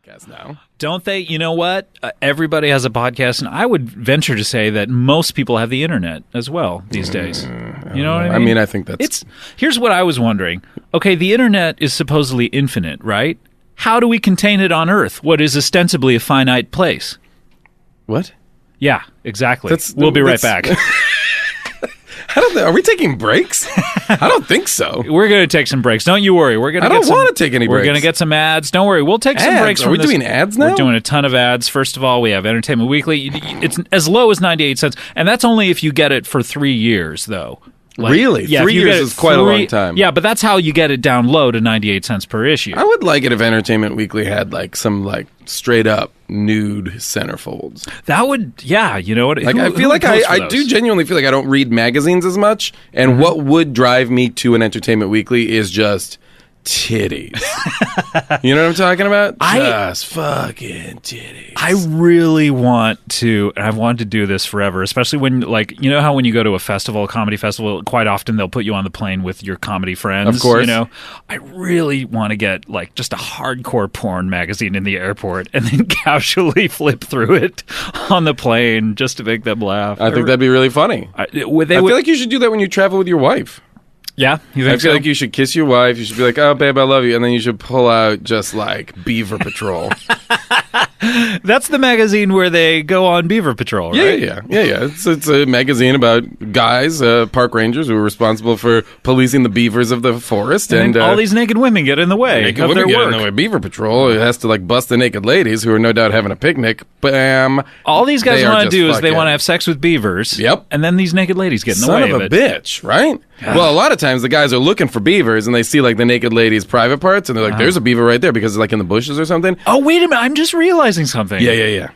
podcast now. Don't they? You know what? Everybody has a podcast, and I would venture to say that most people have the internet as well these days. You know what I mean? I mean, I think that's... Here's what I was wondering. Okay, the internet is supposedly infinite, right? How do we contain it on Earth, what is ostensibly a finite place? What? Yeah, exactly. We'll be right back. Are we taking breaks? I don't think so. We're going to take some breaks. Don't you worry. I don't want to take any breaks. We're going to get some ads. Don't worry. We'll take some breaks. Are we doing ads now? We're doing a ton of ads. First of all, we have Entertainment Weekly. It's as low as 98 cents, and that's only if you get it for 3 years, though. Really? Yeah, 3 years is quite a long time. Yeah, but that's how you get it down low to 98 cents per issue. I would like it if Entertainment Weekly had some straight up nude centerfolds. That would, yeah, you know what? I feel like I do genuinely feel like I don't read magazines as much, and what would drive me to an Entertainment Weekly is just titties. You know what I'm talking about? Just fucking titties. I really want to, and I've wanted to do this forever, especially when, you know how when you go to a festival, a comedy festival, quite often they'll put you on the plane with your comedy friends. Of course. You know? I really want to get, just a hardcore porn magazine in the airport and then casually flip through it on the plane just to make them laugh. I think that'd be really funny. I feel like you should do that when you travel with your wife. Yeah, you think I feel like you should kiss your wife. You should be like, "Oh, babe, I love you," and then you should pull out just Beaver Patrol. That's the magazine where they go on Beaver Patrol, right? Yeah. It's a magazine about guys, park rangers, who are responsible for policing the beavers of the forest, and all these naked women get in the way of their work. Beaver Patrol has to bust the naked ladies who are no doubt having a picnic. Bam! All these guys want to do is they want to have sex with beavers. Yep. And then these naked ladies get in the way of it. Son of a bitch, right? Well, a lot of times the guys are looking for beavers and they see the naked lady's private parts and they're like, there's a beaver right there because it's in the bushes or something. Oh, wait a minute. I'm just realizing something. Yeah.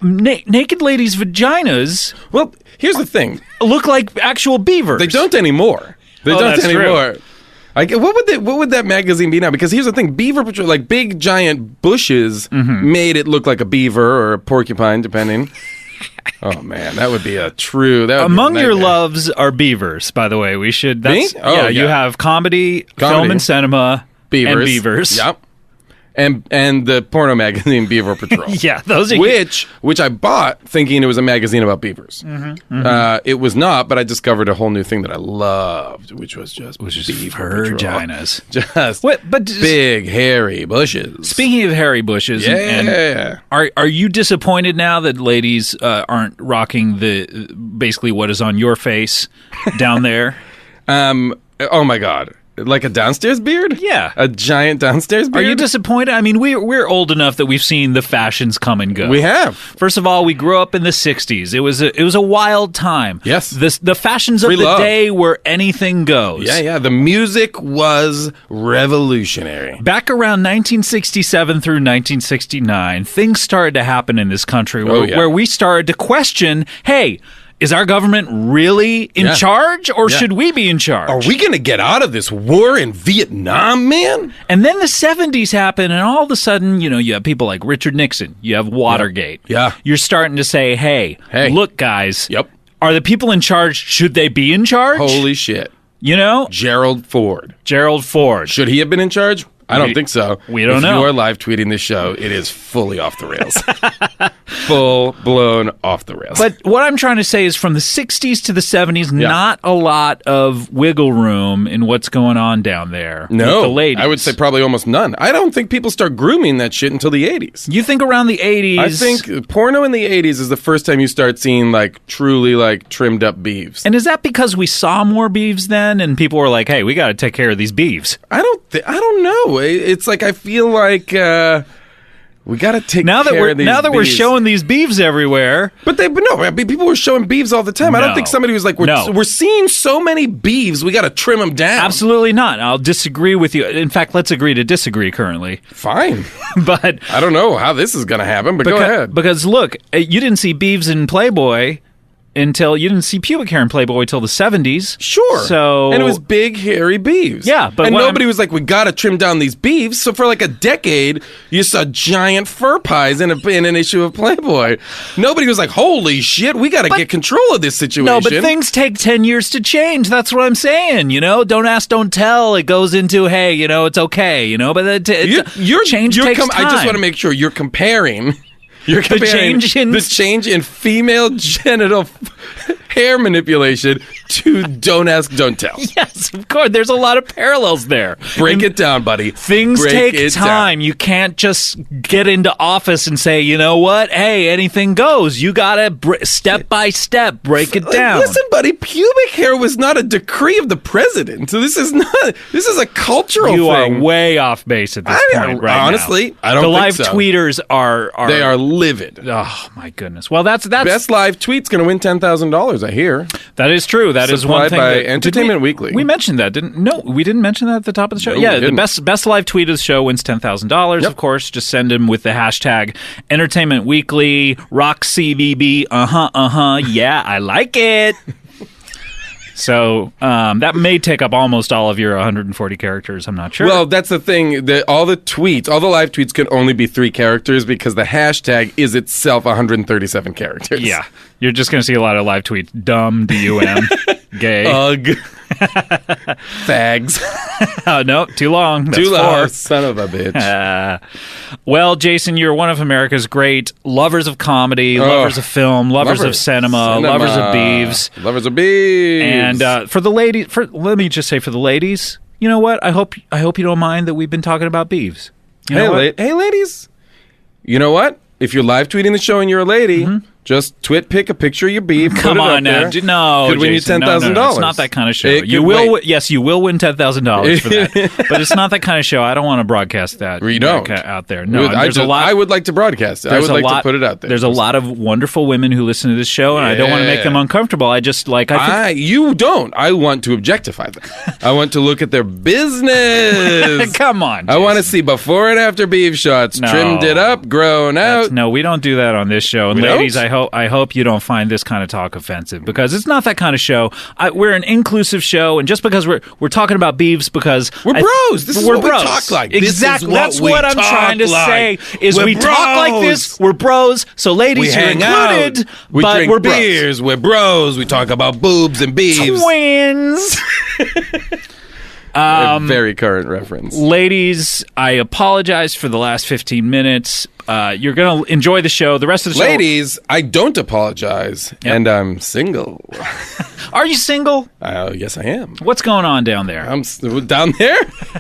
Naked ladies' vaginas. Well, here's the thing. Look like actual beavers. They don't anymore. True. What would that magazine be now? Because here's the thing. Beaver Patrol, big giant bushes made it look like a beaver or a porcupine, depending. Oh man, that would be a true. Among your loves are beavers, by the way. We should. Me? Yeah, you have comedy, film and cinema, and beavers. Yep. And the porno magazine Beaver Patrol. Yeah, those are which I bought thinking it was a magazine about beavers. It was not, but I discovered a whole new thing that I loved, which was beaver vaginas. Just big hairy bushes. Speaking of hairy bushes, are you disappointed now that ladies aren't rocking basically what is on your face down there? Oh my God. Like a downstairs beard? Yeah. A giant downstairs beard? Are you disappointed? I mean, we're old enough that we've seen the fashions come and go. We have. First of all, we grew up in the 60s. It was a wild time. Yes. The fashions of the day were anything goes. Yeah. The music was revolutionary. Back around 1967 through 1969, things started to happen in this country where we started to question, hey, is our government really in charge, or should we be in charge? Are we going to get out of this war in Vietnam, man? And then the 70s happened, and all of a sudden, you have people like Richard Nixon. You have Watergate. Yeah. You're starting to say, hey, look, guys. Yep. Are the people in charge, should they be in charge? Holy shit. Gerald Ford. Should he have been in charge? I don't think so. We don't know. If you are live tweeting this show, it is fully off the rails. Full blown off the rails. But what I'm trying to say is from the 60s to the 70s, not a lot of wiggle room in what's going on down there with the ladies. I would say probably almost none. I don't think people start grooming that shit until the 80s. You think around the 80s? I think porno in the 80s is the first time you start seeing truly trimmed up beeves. And is that because we saw more beeves then and people were like, hey, we got to take care of these beeves? I don't know. It's I feel like we got to take care of these beeves. Now that we're showing these beeves everywhere. But people were showing beeves all the time. I don't think somebody was like, we're seeing so many beeves, we got to trim them down. Absolutely not. I'll disagree with you. In fact, let's agree to disagree currently. Fine. But I don't know how this is going to happen, but go ahead. Because look, you didn't see beeves in Playboy until you didn't see pubic hair in Playboy till the 70s. Sure. And it was big, hairy beeves. Yeah. And nobody was like, we got to trim down these beeves. So for like a decade, you saw giant fur pies in an issue of Playboy. Nobody was like, holy shit, we got to get control of this situation. No, but things take 10 years to change. That's what I'm saying, Don't ask, don't tell. It goes into, hey, it's okay, but change takes time. I just want to make sure you're comparing... You're comparing the change in female genital hair manipulation to don't ask, don't tell. Yes, of course. There's a lot of parallels there. Break it down, buddy. Things take time. You can't just get into office and say, you know what? Hey, anything goes. You got to step by step break it down. Listen, buddy, pubic hair was not a decree of the president. So this is a cultural thing. You are way off base at this point right honestly, now. I don't think so. The live tweeters are... They are livid. Oh, my goodness. Well, that's... Best live tweet's going to win $10,000, I hear. That is true. That is one thing. By Entertainment Weekly. We mentioned that, we didn't mention that at the top of the show. No, the best live tweet of the show wins $10,000. Of course, just send him with the hashtag Entertainment Weekly Rock CBB. Yeah, I like it. So that may take up almost all of your 140 characters. I'm not sure. Well, that's the thing. All the live tweets can only be 3 characters because the hashtag is itself 137 characters. Yeah. You're just going to see a lot of live tweets. Dumb, D-U-M, gay. Ugh. Fags. Oh, no, too long. That's too long. 4. Son of a bitch. Well, Jason, you're one of America's great lovers of comedy, lovers of film, lovers of cinema, lovers of beeves. Lovers of beeves. And for the ladies, let me just say for the ladies, you know what? I hope you don't mind that we've been talking about beeves. Hey, ladies. You know what? If you're live tweeting the show and you're a lady, just pick a picture of your beef. Come on now. No, could win you $10,000. No, it's not that kind of show. You will win $10,000 for that. But it's not that kind of show. I don't want to broadcast that. You don't. Out there. No, I would like to broadcast it. I would like to put it out there. There's a lot of wonderful women who listen to this show, and I don't want to make them uncomfortable. I just like... You don't. I want to objectify them. I want to look at their business. Come on, Jason. I want to see before and after beef shots. No. Trimmed it up, grown out. No, we don't do that on this show. And ladies, I hope you don't find this kind of talk offensive because it's not that kind of show. We're an inclusive show, and just because we're talking about beefs because we're bros. This is what we talk like. Exactly. That's what I'm trying to say. Is we talk like this. We're bros. So ladies, you're included. But drink we're beers. Bros. We're bros. We talk about boobs and beefs. Twins. A very current reference. Ladies, I apologize for the last 15 minutes. You're going to enjoy the show. The rest of the show... Ladies, I don't apologize, and I'm single. Are you single? Yes, I am. What's going on down there? I'm down there?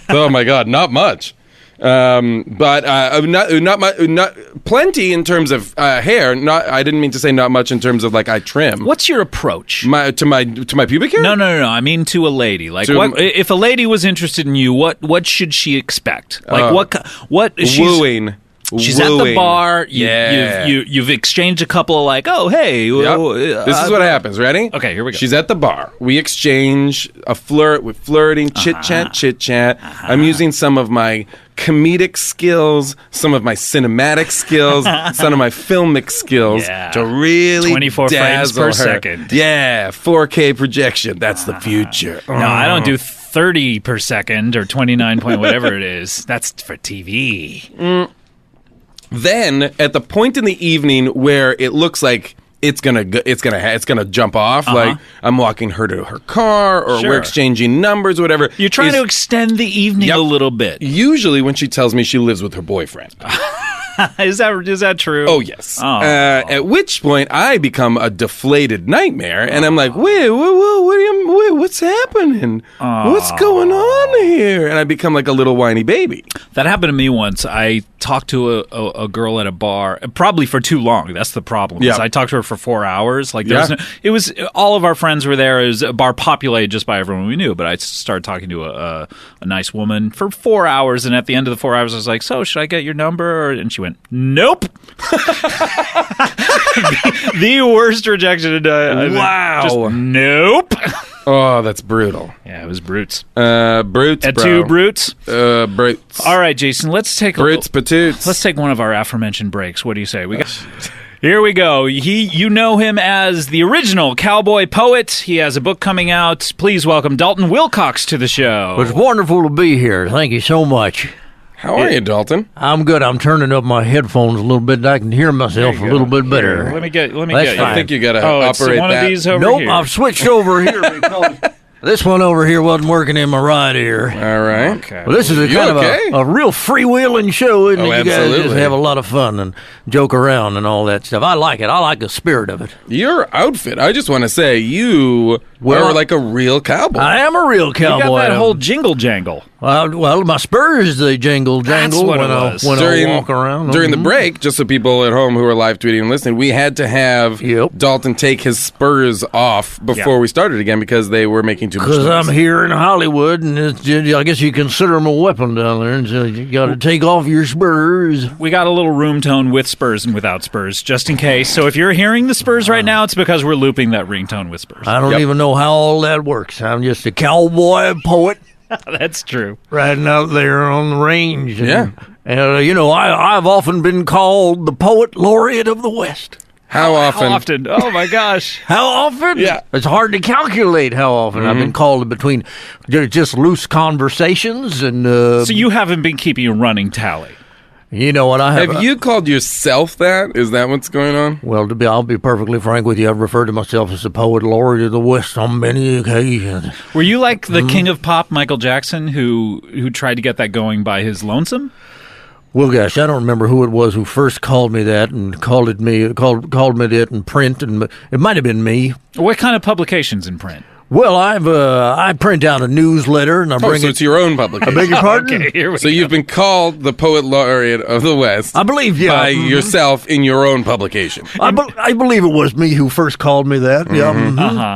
Oh, my God, not much. But not plenty in terms of hair. I didn't mean to say not much in terms of like I trim. What your approach? To my pubic hair? No. I mean to a lady. Like if a lady was interested in you, what should she expect? Like what is wooing? She's at the bar. You've exchanged a couple of like, oh, hey. Yep. This is what happens. Ready? Okay, here we go. She's at the bar. We exchange a flirt with flirting, chit-chat. I'm using some of my comedic skills, some of my cinematic skills, some of my filmic skills to really 24 frames per her. Second. Yeah, 4K projection. That's the future. No, I don't do 30 per second or 29 point whatever it is. That's for TV. Then, at the point in the evening where it looks like it's gonna jump off, like I'm walking her to her car, or we're exchanging numbers, or whatever. You're trying to extend the evening a little bit. Usually, when she tells me she lives with her boyfriend. Is that true? Oh, yes. At which point, I become a deflated nightmare, and I'm like, wait, what's happening? What's going on here? And I become like a little whiny baby. That happened to me once. I talked to a girl at a bar, probably for too long. That's the problem. I talked to her for 4 hours. Like it was all of our friends were there. It was a bar populated just by everyone we knew. But I started talking to a nice woman for 4 hours, and at the end of the 4 hours, I was like, "So, should I get your number?" And she went, "Nope." the worst rejection. Wow. Just, nope. Oh, that's brutal. Yeah, it was brutes. Brutes, At bro. 2 brutes? Brutes. All right, Jason, let's take Brutes, patoots. Let's take one of our aforementioned breaks. What do you say? We got Here we go. You know him as the original cowboy poet. He has a book coming out. Please welcome Dalton Wilcox to the show. It's wonderful to be here. Thank you so much. How are you, Dalton? I'm good. I'm turning up my headphones a little bit. I can hear myself a little bit better. Let me get. I think you got to operate one that. Of these over nope, here. I've switched over here because this one over here wasn't working in my right ear. All right. Okay. Well, this is a kind of a real freewheeling show, isn't it? You absolutely. guys just have a lot of fun and joke around and all that stuff. I like it. I like the spirit of it. Your outfit, I just want to say, you are like a real cowboy. I am a real cowboy. You got that whole jingle jangle. Well, my spurs, they jingle That's what when I walk around. During the break, just so people at home who are live tweeting and listening, we had to have Dalton take his spurs off before we started again because they were making too much noise. Because I'm here in Hollywood, and I guess you consider them a weapon down there, and so you got to take off your spurs. We got a little room tone with spurs and without spurs, just in case. So if you're hearing the spurs right now, it's because we're looping that ringtone with spurs. I don't even know how all that works. I'm just a cowboy poet. That's true. Riding out there on the range. And, I've often been called the poet laureate of the West. How often? How often? Oh, my gosh. How often? Yeah. It's hard to calculate how often. I've been called between just loose conversations and... So you haven't been keeping a running tally? You know what I have? Have you called yourself that? Is that what's going on? Well, I'll be perfectly frank with you. I've referred to myself as the poet laureate of the West on many occasions. Were you like the king of pop, Michael Jackson, who tried to get that going by his lonesome? Well, gosh, I don't remember who it was who first called me that and called me that in print, and it might have been me. What kind of publications in print? Well, I print out a newsletter and I bring so it's your own publication. I beg your pardon? Okay, here we So go. you've been called the poet laureate of the West. I believe, by yourself in your own publication. I believe it was me who first called me that.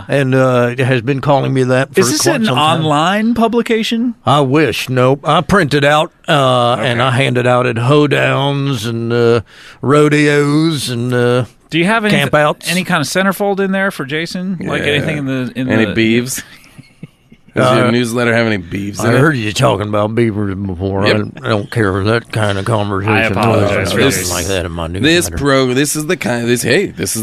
And it has been calling me that for Is this quite an some time. Online publication? I wish. Nope. I print it out and I hand it out at hoedowns and rodeos and do you have any campouts. Any kind of centerfold in there for Jason? Like anything in any beeves? Does your newsletter have any beeves in it? I heard you talking about beavers before. Yep. I don't care for that kind of conversation. I apologize for Nothing like that in my newsletter. This is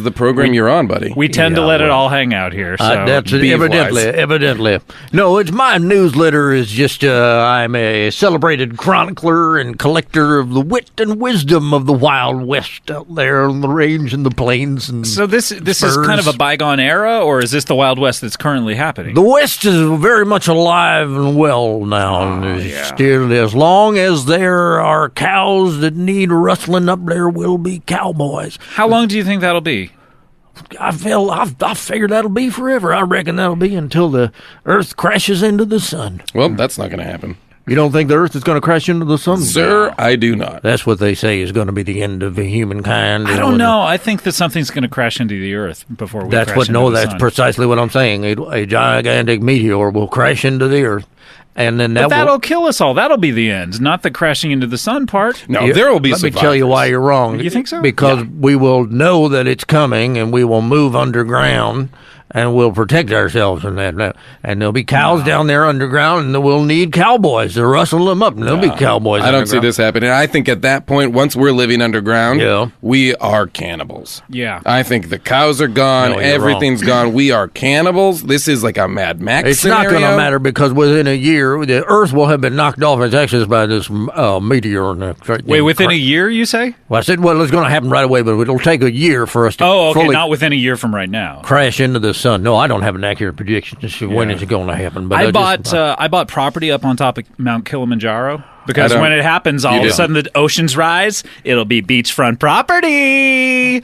the program you're on, buddy. We tend to let it all hang out here. So That's evidently. No, it's my newsletter is just I'm a celebrated chronicler and collector of the wit and wisdom of the Wild West out there on the range and the plains. And so this is kind of a bygone era, or is this the Wild West that's currently happening? The West is very much alive and well now. Still, as long as there are cows that need rustling up, there will be cowboys. How long do you think that'll be? I figure that'll be forever. I reckon that'll be until the Earth crashes into the sun. Well, that's not going to happen. You don't think the Earth is going to crash into the sun? Sir, I do not. That's what they say is going to be the end of humankind. I don't know. I think that something's going to crash into the Earth before we crash into the sun. That's precisely what I'm saying. A gigantic meteor will crash into the Earth. And then that'll kill us all. That'll be the end, not the crashing into the sun part. No, there will be survivors. Let me tell you why you're wrong. You think so? Because we will know that it's coming, and we will move underground, and we'll protect ourselves from that. And there'll be cows down there underground, and we'll need cowboys to rustle them up, and there'll be cowboys I don't see this happening. I think at that point, once we're living underground, we are cannibals. Yeah. I think the cows are gone. No, everything's gone. We are cannibals. This is like a Mad Max scenario. It's not going to matter because within a year, the Earth will have been knocked off its axis by this meteor. Wait, within a year, you say? Well, I said, it's going to happen right away, but it'll take a year for us to fully not within a year from right now. Crash into the sun. No, I don't have an accurate prediction as to when it's going to happen. But I bought property up on top of Mount Kilimanjaro. Because when it happens, all of a sudden the oceans rise. It'll be beachfront property.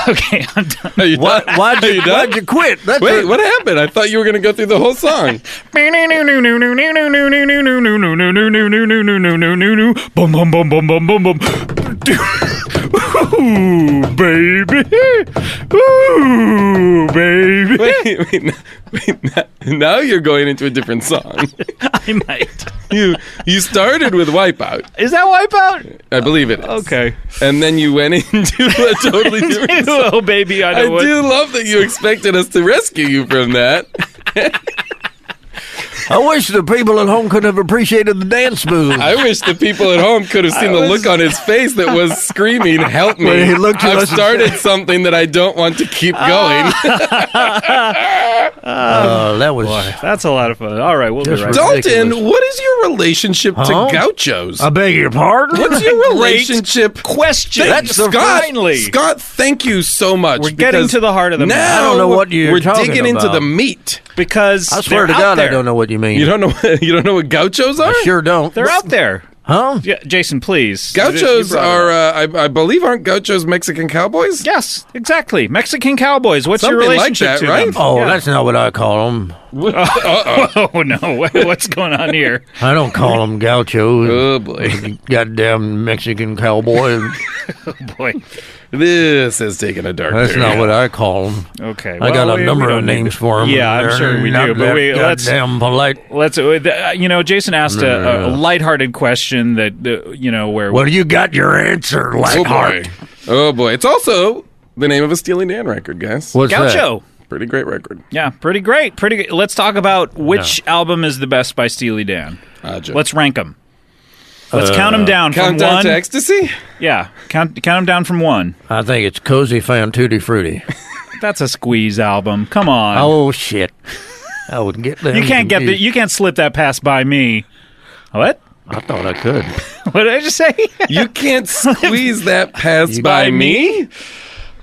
Okay, I'm done. Why'd you quit? Wait, what happened? I thought you were going to go through the whole song. Ooh, baby. Ooh, baby. Wait, now you're going into a different song. I might. You started with Wipeout. Is that Wipeout? I believe it is. Okay. And then you went into a totally different song. Oh, baby, I do love that you expected us to rescue you from that. I wish the people at home could have appreciated the dance moves. I wish the people at home could have seen the look on his face that was screaming, help me. He looked to I've us started something that I don't want to keep going. That was... Boy, that's a lot of fun. All right, we'll be right back. Dalton, what is your relationship to gauchos? I beg your pardon? What's your relationship? Question. That's finally. Scott, thank you so much. We're getting to the heart of the matter. Now I don't know what you're talking digging into about. the meat. Because I swear to God, I don't know what you mean. You don't know what gauchos are? I sure don't. They're out there. Huh? Yeah, Jason, please. Gauchos are, I believe, aren't gauchos Mexican cowboys? Yes, exactly. Mexican cowboys. What's your Something like relationship that, to right? them? Oh, that's not what I call them. Oh, no. What's going on here? I don't call them gauchos. Oh, boy. Goddamn Mexican cowboy. Oh, boy. This is taking a dark That's turn. not what I call them. Okay. I got a number of names for them. Yeah, I'm sure we do. But goddamn polite. Let's. Jason asked a lighthearted question that where. Well, you got your answer, Lightheart. Oh boy! It's also the name of a Steely Dan record, guys. What's Gaucho. Pretty great record. Yeah, pretty great. Pretty good. Let's talk about which album is the best by Steely Dan. Let's rank them. Let's count them down from Countdown 1 to Ecstasy? Yeah, count them down from 1. I think it's Cozy Fan Tutti Frutti. That's a Squeeze album. Come on. Oh shit! I would get them. You can't slip that past by me. What? I thought I could. What did I just say? You can't squeeze that past by me?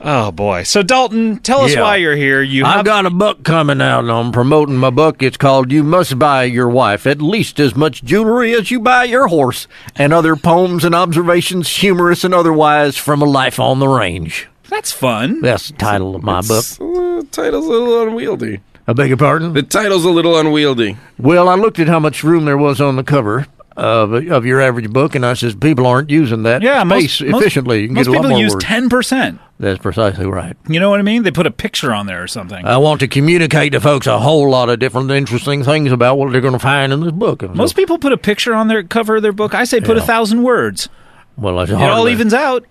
Oh boy! So Dalton, tell us why you're here. I've got a book coming out. I'm promoting my book. It's called "You Must Buy Your Wife at Least as Much Jewelry as You Buy Your Horse," and other poems and observations, humorous and otherwise, from a life on the range. That's fun. That's the title of my book. The title's a little unwieldy. I beg your pardon? The title's a little unwieldy. Well, I looked at how much room there was on the cover of your average book, and I says people aren't using that space efficiently. You can most get a lot people more use words. 10%. That's precisely right. You know what I mean? They put a picture on there or something. I want to communicate to folks a whole lot of different interesting things about what they're going to find in this book. Most people put a picture on their cover of their book. I say put 1,000 words. Well, it all evens out.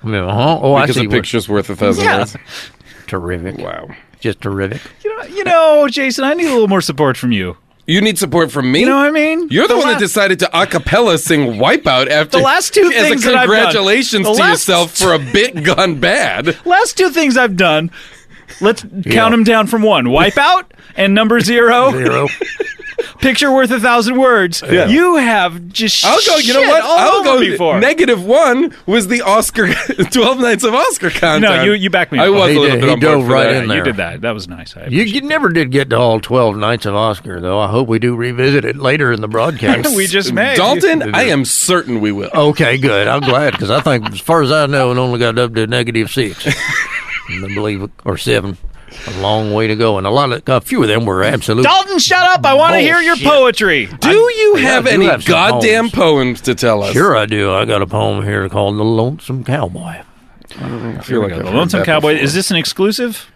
Oh, because a picture's worth 1,000 words. Terrific. Wow. Just terrific. You know, Jason, I need a little more support from you. You need support from me? You know what I mean? You're the one that decided to a cappella sing Wipeout after the last two things as a that I've done. congratulations to yourself for a bit gone bad. Last two things I've done. Let's count them down from 1. Wipeout and number 0. Picture worth 1,000 words. Yeah. You have just I'll go. You know what? I'll go. -1 was the Oscar 12 Nights of Oscar countdown. No, you backed me up. I was a little bit on board dove for right that. in there. You did that. That was nice. You never did get to all 12 Nights of Oscar, though. I hope we do revisit it later in the broadcast. We just may. Dalton, I am certain we will. Okay, good. I'm glad, because I think, as far as I know, it only got up to -6. I believe, or 7. A long way to go, and a few of them were absolute. Dalton, shut up! I want to hear your poetry. Do you have any goddamn poems to tell us? Sure, I do. I got a poem here called "The Lonesome Cowboy." I feel like The Lonesome Cowboy. Is this an exclusive?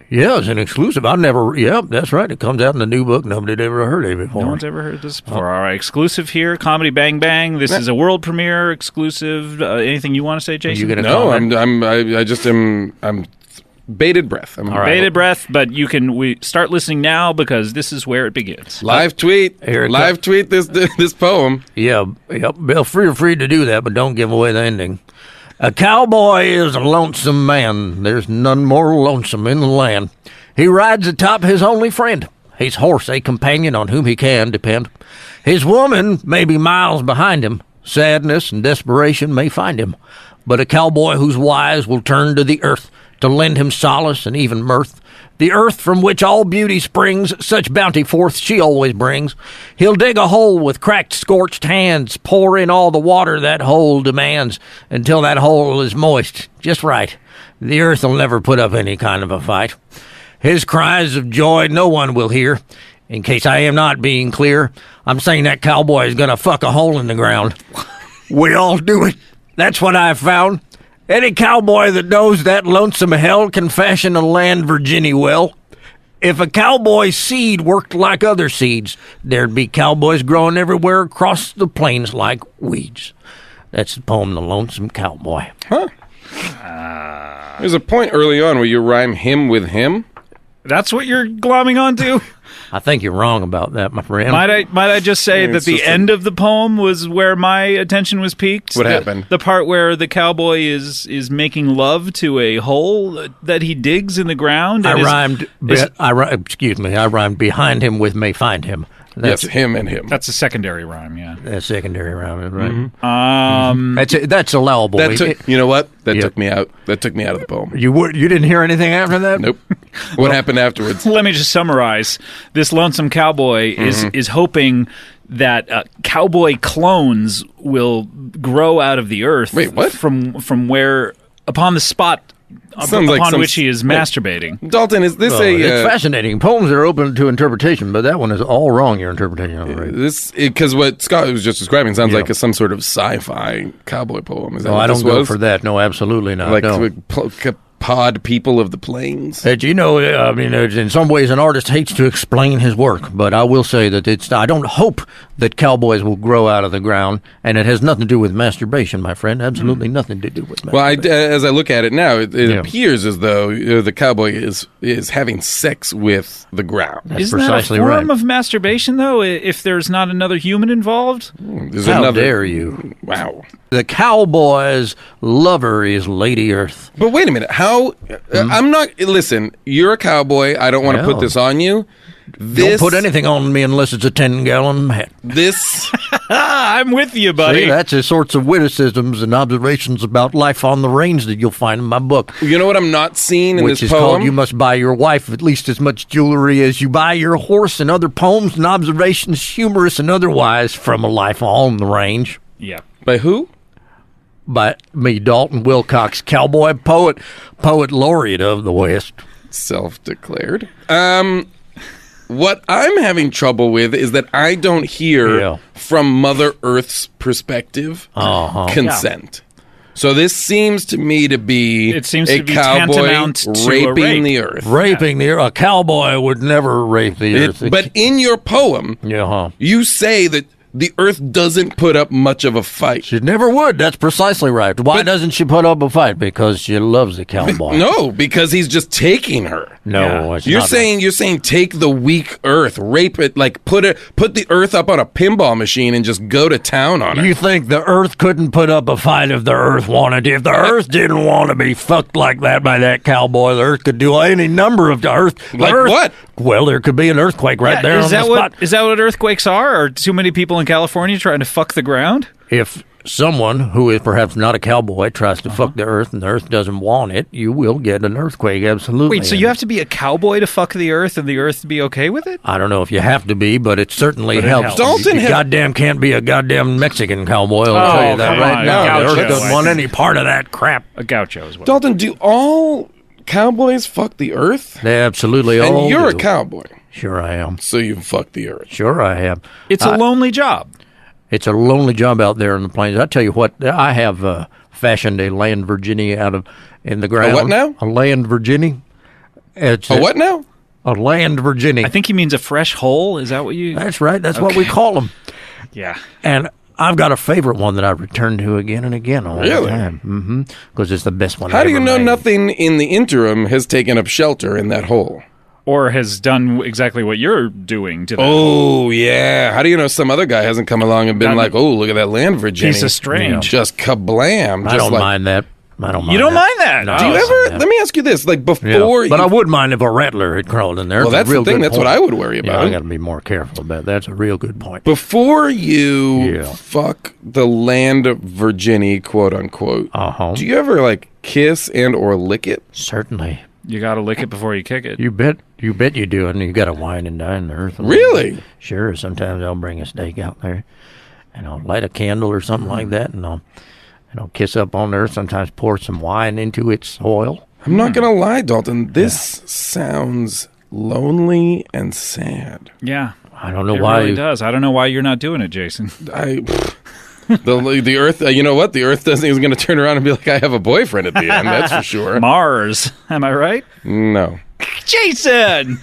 Yeah, it's an exclusive. That's right. It comes out in the new book. Nobody'd ever heard of it before. No one's ever heard this before. All right, exclusive here. Comedy Bang Bang. This is a world premiere exclusive. Anything you want to say, Jason? No, I'm bated breath. Bated breath, but we start listening now because this is where it begins. Live tweet this poem. Yeah, feel free to do that, but don't give away the ending. A cowboy is a lonesome man. There's none more lonesome in the land. He rides atop his only friend, his horse, a companion on whom he can depend. His woman may be miles behind him. Sadness and desperation may find him. But a cowboy who's wise will turn to the earth to lend him solace and even mirth. The earth from which all beauty springs, such bounty forth she always brings. He'll dig a hole with cracked, scorched hands, pour in all the water that hole demands, until that hole is moist, just right. The earth will never put up any kind of a fight. His cries of joy no one will hear. In case I am not being clear, I'm saying that cowboy is gonna fuck a hole in the ground. We all do it. That's what I've found. Any cowboy that knows that lonesome hell can fashion a land Virginia well. If a cowboy's seed worked like other seeds, there'd be cowboys growing everywhere across the plains like weeds. That's the poem, The Lonesome Cowboy. Huh. There's a point early on where you rhyme him with him. That's what you're glomming onto? I think you're wrong about that, my friend. Might I just say that the end of the poem was where my attention was piqued? What happened? The part where the cowboy is making love to a hole that he digs in the ground. I rhymed behind him with may find him. Yes, him and him. That's a secondary rhyme, yeah. That's secondary rhyme, right? Mm-hmm. That's allowable. You know what? That took me out. That took me out of the poem. You didn't hear anything after that? Nope. What happened afterwards? Let me just summarize. This lonesome cowboy is hoping that cowboy clones will grow out of the earth. Wait, what? From where upon the spot upon which he is masturbating. Dalton, is this it's fascinating. Poems are open to interpretation, but that one is all wrong, your interpretation of it. Right? Because what Scott was just describing sounds like some sort of sci-fi cowboy poem. Is that no, what I don't go was? for that. No, absolutely not. Pod people of the plains. In some ways, an artist hates to explain his work, but I will say that I don't hope that cowboys will grow out of the ground, and it has nothing to do with masturbation, my friend. Absolutely nothing to do with masturbation. Well, as I look at it now, it appears as though the cowboy is having sex with the ground. Isn't that a form of masturbation, though, if there's not another human involved? How dare you? Wow. The cowboy's lover is Lady Earth. But wait a minute. I'm not... Listen, you're a cowboy. I don't want to put this on you. Don't put anything on me unless it's a 10-gallon hat. I'm with you, buddy. See, that's the sorts of witticisms and observations about life on the range that you'll find in my book. You know what I'm not seeing in this poem? Which is called You Must Buy Your Wife at least as much jewelry as you buy your horse, and other poems and observations, humorous and otherwise, from a life on the range. Yeah. By who? By me, Dalton Wilcox, cowboy poet laureate of the West. Self-declared. What I'm having trouble with is that I don't hear from Mother Earth's perspective consent. Yeah. So this seems to me to be a cowboy raping the earth. Raping the earth. A cowboy would never rape the earth. But in your poem, you say that the earth doesn't put up much of a fight. She never would. That's precisely right. Why doesn't she put up a fight? Because she loves the cowboy. No, because he's just taking her. No, it's you're not saying take the weak earth, rape it, like put the earth up on a pinball machine and just go to town on it. You think the earth couldn't put up a fight if the earth wanted? If the earth didn't want to be fucked like that by that cowboy, the earth could do any number of what? Well, there could be an earthquake right there on the spot. Is that what earthquakes are? Or too many people in California trying to fuck the ground? If someone who is perhaps not a cowboy tries to fuck the earth and the earth doesn't want it, you will get an earthquake, absolutely. Wait, so you have to be a cowboy to fuck the earth and the earth to be okay with it? I don't know if you have to be, but it certainly helps. Dalton you goddamn can't be a goddamn Mexican cowboy, I'll tell you that right now. The earth doesn't want any part of that crap. A gaucho as well. Dalton, do all cowboys fuck the earth? They absolutely all do. And you're a cowboy. Sure I am. So you fuck the earth. Sure I am. It's a lonely job. It's a lonely job out there in the plains. I tell you what, I have fashioned a land Virginia in the ground. A what now? A land Virginia. What now? A land Virginia. I think he means a fresh hole. Is that what you... That's right. That's what we call them. Yeah. And I've got a favorite one that I return to again and again all the time. Because it's the best one. How do you know nothing in the interim has taken up shelter in that hole? Or has done exactly what you're doing to that. Oh, yeah. How do you know some other guy hasn't come along and been like, oh, look at that land, Virginia. Piece of strange. Just kablam. I don't mind that. You don't mind that? No, do you ever? Let me ask you this: like before, but I would mind if a rattler had crawled in there. Well, that's the thing. That's what I would worry about. I got to be more careful about that. That's a real good point. Before you fuck the land of Virginia, quote unquote, do you ever like kiss and or lick it? Certainly. You got to lick it before you kick it. You bet you do, and you got to wine and dine the earth. Really? Sure. Sometimes I'll bring a steak out there, and I'll light a candle or something like that, and I'll kiss up on the earth. Sometimes pour some wine into its oil. I'm not gonna lie, Dalton. This sounds lonely and sad. Yeah, I don't know why. It really does. I don't know why you're not doing it, Jason. The Earth, you know what? The Earth isn't going to turn around and be like, I have a boyfriend at the end. That's for sure. Mars. Am I right? No. Jason!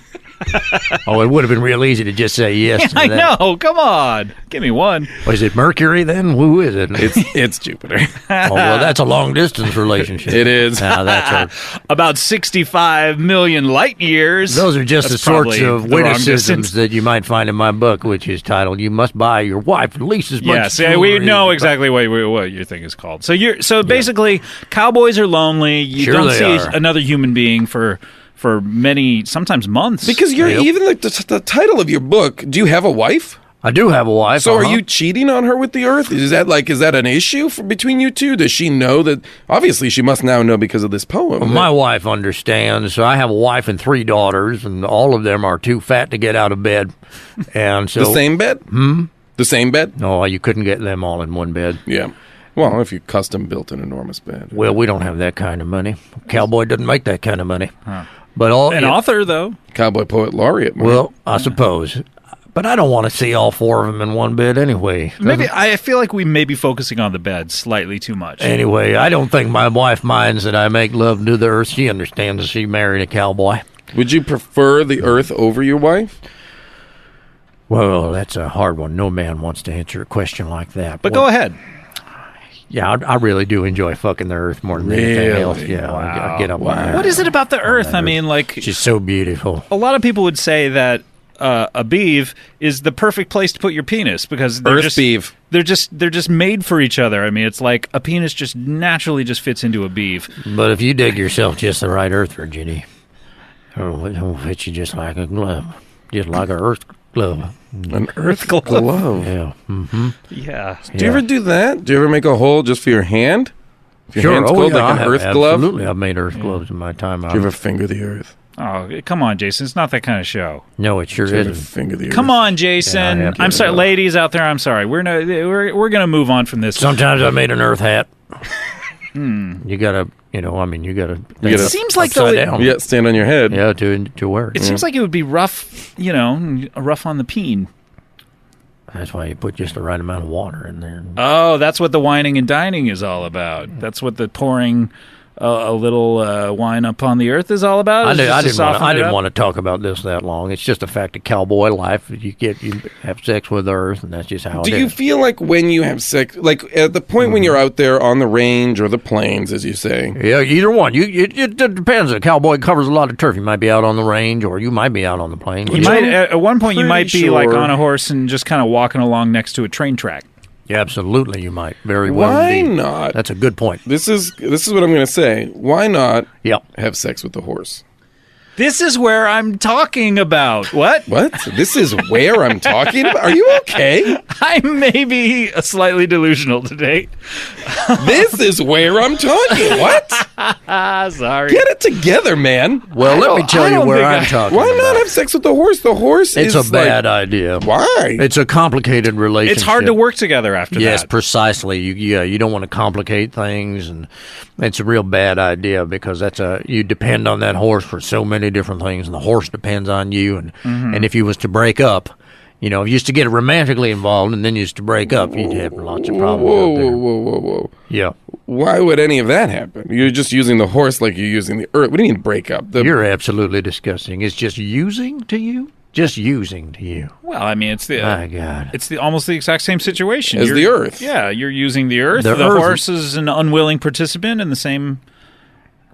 Oh, it would have been real easy to just say yes to I that. know. Come on. Give me one. Was it Mercury then? Who is it? It's Jupiter. Oh, well, that's a long-distance relationship. It is. That's about 65 million light years. Those are just the sorts of witticisms that you might find in my book, which is titled, You Must Buy Your Wife at Least as Much Jewelry. We know exactly what your thing is called. So basically, cowboys are lonely. You don't see another human being for many, sometimes months. Because you're even like the title of your book, do you have a wife? I do have a wife. So are you cheating on her with the Earth? Is that an issue between you two? Does she know that? Obviously, she must now know because of this poem. Well, my wife understands. So I have a wife and 3 daughters, and all of them are too fat to get out of bed. And so the same bed? The same bed? No, you couldn't get them all in one bed. Yeah. Well, if you custom built an enormous bed. Well, we don't have that kind of money. Cowboy doesn't make that kind of money. Huh. But author, though. Cowboy poet laureate. Man. Well, I suppose. But I don't want to see all 4 of them in one bed anyway. Maybe I feel like we may be focusing on the bed slightly too much. Anyway, I don't think my wife minds that I make love to the Earth. She understands that she married a cowboy. Would you prefer the Earth over your wife? Well, that's a hard one. No man wants to answer a question like that. But go ahead. Yeah, I really do enjoy fucking the Earth more than anything else. Yeah, wow. I get up on there. What is it about the Earth? I mean, like... She's so beautiful. A lot of people would say that a beeve is the perfect place to put your penis because they're they're just made for each other. I mean, it's like a penis just naturally just fits into a beeve. But if you dig yourself just the right Earth, Virginia, it'll fit you just like a glove, just like an Earth glove. An Earth glove. Yeah. Mm-hmm. Yeah. Do you ever do that? Do you ever make a hole just for your hand? If your hand's cold, like an Earth glove? Absolutely. I've made Earth gloves in my time. Do you ever finger the Earth? Oh, come on, Jason. It's not that kind of show. No, it sure isn't. Finger the Earth. Come on, Jason. Yeah, I'm sorry, ladies out there. I'm sorry. We're gonna move on from this. Sometimes I made an Earth hat. You gotta, you gotta. It seems like though. Yeah, stand on your head. Yeah, to wear. It seems like it would be rough. Rough on the peen. That's why you put just the right amount of water in there. Oh, that's what the wining and dining is all about. That's what the pouring a little wine up on the Earth is all about. I didn't want to talk about this that long. It's just a fact of cowboy life. You have sex with the Earth, and that's just how it is. Do you feel like when you have sex, like at the point when you're out there on the range or the plains, as you say? Yeah, either one. It depends. A cowboy covers a lot of turf. You might be out on the range, or you might be out on the plains. At one point, you might be like on a horse and just kind of walking along next to a train track. Yeah, absolutely, you might. Very well. Why indeed. not? That's a good point. This is what I'm going to say. Why not have sex with the horse? This is where I'm talking about. What? What? This is where I'm talking about? Are you okay? I may be slightly delusional today. This is where I'm talking. What? Sorry. Get it together, man. Well, let me tell you where I'm talking Why not have sex with the horse? The horse is a bad idea. Why? It's a complicated relationship. It's hard to work together after that. Yes, precisely. You don't want to complicate things, and it's a real bad idea because you depend on that horse for so many different things, and the horse depends on you, and if you was to break up, if you used to get romantically involved and then used to break up, you'd have lots of problems out there. Whoa. Yeah. Why would any of that happen? You're just using the horse like you're using the Earth. What do you mean break up? You're absolutely disgusting. It's just using to you? Just using to you. Well, I mean, it's my God. It's almost the exact same situation. As the Earth. Yeah, you're using the Earth. The horse is an unwilling participant in the same...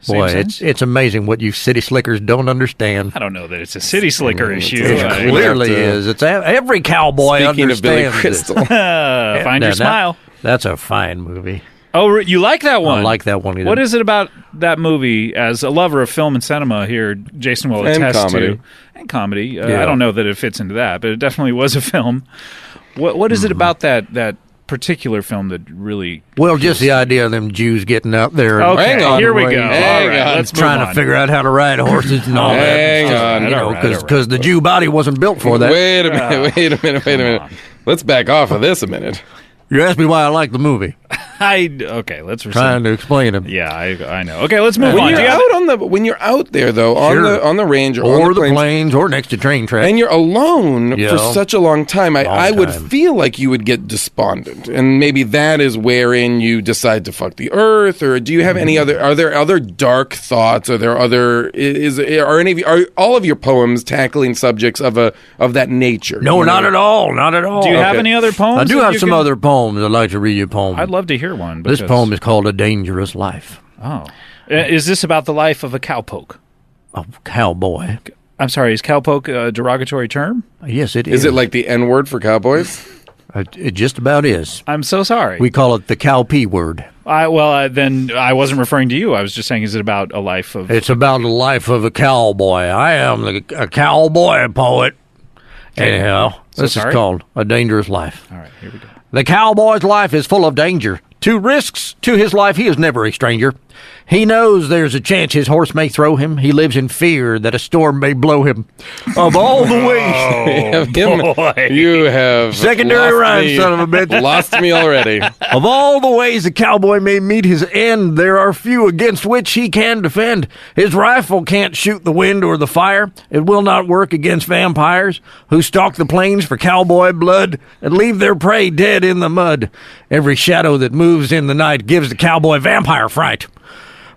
Boy, it's amazing what you city slickers don't understand. I don't know that it's a city slicker issue. It clearly is. It's every cowboy understands. Speaking of Billy Crystal. Find your smile. That's a fine movie. Oh, you like that one? I like that one. What is it about that movie? As a lover of film and cinema here, Jason will attest to. And comedy. I don't know that it fits into that, but it definitely was a film. What is it about that particular film that really... Well, just the idea of them Jews getting out there. Okay, here we go. Hang on. Let's trying to figure out how to ride horses and all that. Hang on. Because the Jew body wasn't built for that. Wait a minute. Let's back off of this a minute. You asked me why I like the movie. Let's trying to explain them. Yeah, I know. Okay, let's move on. When you're out there though, on the range or on the plains or next to train tracks, and you're alone for such a long time, I would feel like you would get despondent, and maybe that is wherein you decide to fuck the earth. Or do you have any other? Are there other dark thoughts? Are there other? Are all of your poems tackling subjects of that nature? No, not at all. Not at all. Do you have any other poems? I do have some other poems. I'd like to read you a poem. I'd love to hear one. This poem is called A Dangerous Life. Oh. Is this about the life of a cowpoke? A cowboy. I'm sorry, is cowpoke a derogatory term? Yes, it is. Is it like the N-word for cowboys? It just about is. I'm so sorry. We call it the cow P word. Then I wasn't referring to you. I was just saying, is it about a life of... It's about the life of a cowboy. I am a cowboy poet. Anyhow, this is called A Dangerous Life. All right, here we go. The cowboy's life is full of danger. To risks to his life, he is never a stranger. He knows there's a chance his horse may throw him. He lives in fear that a storm may blow him. Of all the ways... You have secondary rhyme, son of a bitch. Lost me already. Of all the ways a cowboy may meet his end, there are few against which he can defend. His rifle can't shoot the wind or the fire. It will not work against vampires who stalk the plains for cowboy blood and leave their prey dead in the mud. Every shadow that moves in the night gives the cowboy vampire fright.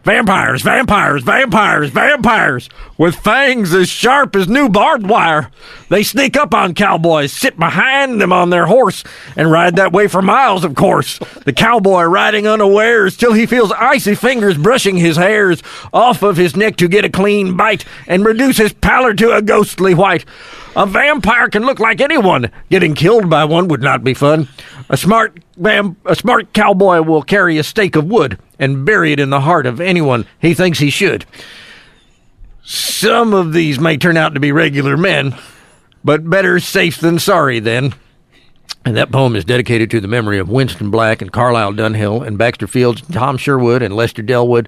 Vampires, vampires, vampires, vampires, with fangs as sharp as new barbed wire. They sneak up on cowboys, sit behind them on their horse, and ride that way for miles, of course. The cowboy riding unawares till he feels icy fingers brushing his hairs off of his neck to get a clean bite and reduce his pallor to a ghostly white. A vampire can look like anyone. Getting killed by one would not be fun. A smart cowboy will carry a stake of wood and bury it in the heart of anyone he thinks he should. Some of these may turn out to be regular men, but better safe than sorry then. And that poem is dedicated to the memory of Winston Black and Carlisle Dunhill and Baxter Fields, Tom Sherwood and Lester Delwood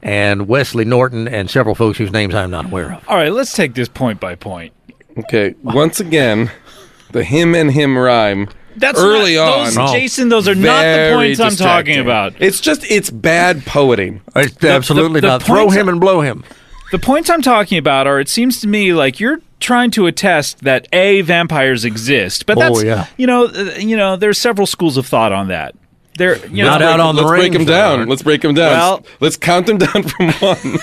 and Wesley Norton and several folks whose names I'm not aware of. All right, let's take this point by point. Okay, once again, the him and him rhyme. That's early on. Jason, those are not the points I'm talking about. It's bad poeting. It's absolutely not. Throw him and blow him. The points I'm talking about are, it seems to me like you're trying to attest that vampires exist, but that's there's several schools of thought on that. Not out on the range. Let's break them down. Let's break them down. Well, let's count them down from one.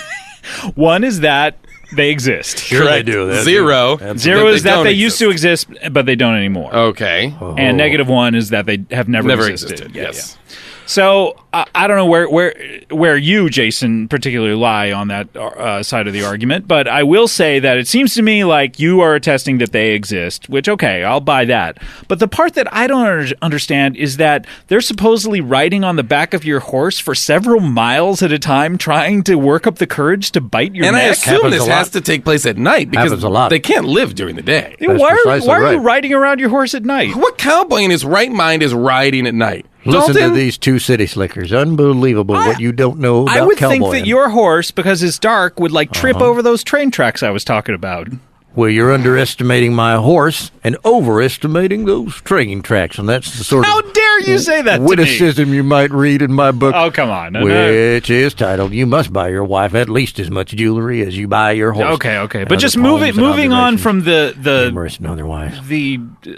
One is that they exist. Sure they do. Zero. Zero is that they used to exist, but they don't anymore. Okay. And -1 is that they have never existed. Yes. So I don't know where you, Jason, particularly lie on that side of the argument, but I will say that it seems to me like you are attesting that they exist, which, okay, I'll buy that. But the part that I don't understand is that they're supposedly riding on the back of your horse for several miles at a time, trying to work up the courage to bite your neck. And I assume this has to take place at night because they can't live during the day. Why are you riding around your horse at night? What cowboy in his right mind is riding at night? Listen to these two city slickers. Unbelievable what you don't know about cowboying. I would think that your horse, because it's dark, would trip over those train tracks I was talking about. Well, you're underestimating my horse and overestimating those train tracks, and that's the sort How dare you say that to me? Witticism you might read in my book. Oh, come on. Which is titled, You Must Buy Your Wife at Least as Much Jewelry as You Buy Your Horse. Okay. But just moving on from the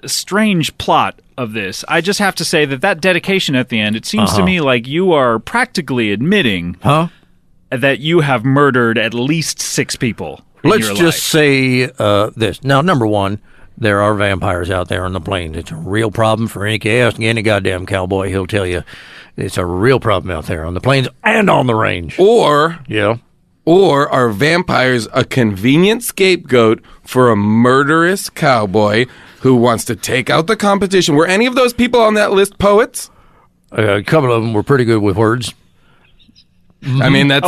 strange plot of this, I just have to say that dedication at the end, it seems to me like you are practically admitting that you have murdered at least 6 people. Let's just say this. Now, number one, there are vampires out there on the plains. It's a real problem for any goddamn cowboy. He'll tell you it's a real problem out there on the plains and on the range. Or are vampires a convenient scapegoat for a murderous cowboy who wants to take out the competition? Were any of those people on that list poets? A couple of them were pretty good with words. I mean, that's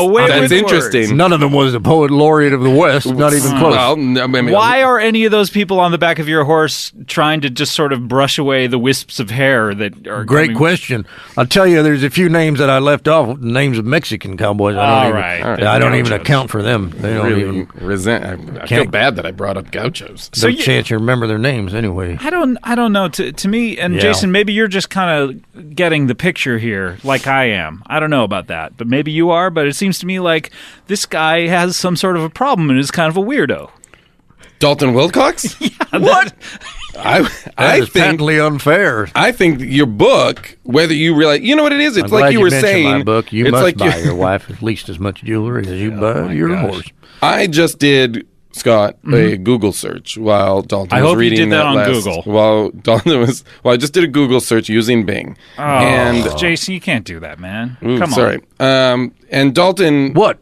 interesting. None of them was a poet laureate of the West, not even close. Well, I mean, why are any of those people on the back of your horse trying to just sort of brush away the wisps of hair that are Great question. I'll tell you, there's a few names that I left off, names of Mexican cowboys. I don't even account for them. They don't really even resent. I feel bad that I brought up gauchos. So chance you remember their names anyway. I don't know. To me, and Jason, maybe you're just kind of getting the picture here like I am. I don't know about that, but maybe you are, but it seems to me like this guy has some sort of a problem and is kind of a weirdo. Dalton Wilcox? Yeah, what? I think patently unfair. I think your book, whether you realize, you know what it is? It's like you were saying. My book, you must buy your wife at least as much jewelry as you buy your horse. I just did, Scott, a Google search while Dalton was reading you did that on Google. While Dalton was, I just did a Google search using Bing. Oh, and Jason, you can't do that, man. Come on. Sorry. And Dalton, what?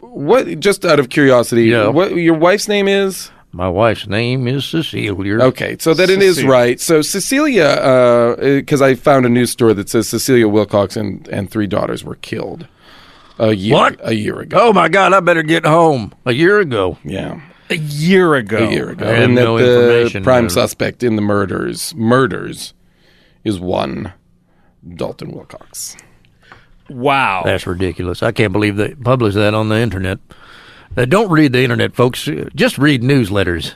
What? Just out of curiosity, what your wife's name is? My wife's name is Cecilia. Okay, so that it is right. So Cecilia, because I found a news story that says Cecilia Wilcox and 3 daughters were killed. A year ago. Oh, my God, I better get home. A year ago. Yeah. A year ago. And that the prime suspect in the murders is one Dalton Wilcox. Wow. That's ridiculous. I can't believe they published that on the internet. Don't read the internet, folks. Just read newsletters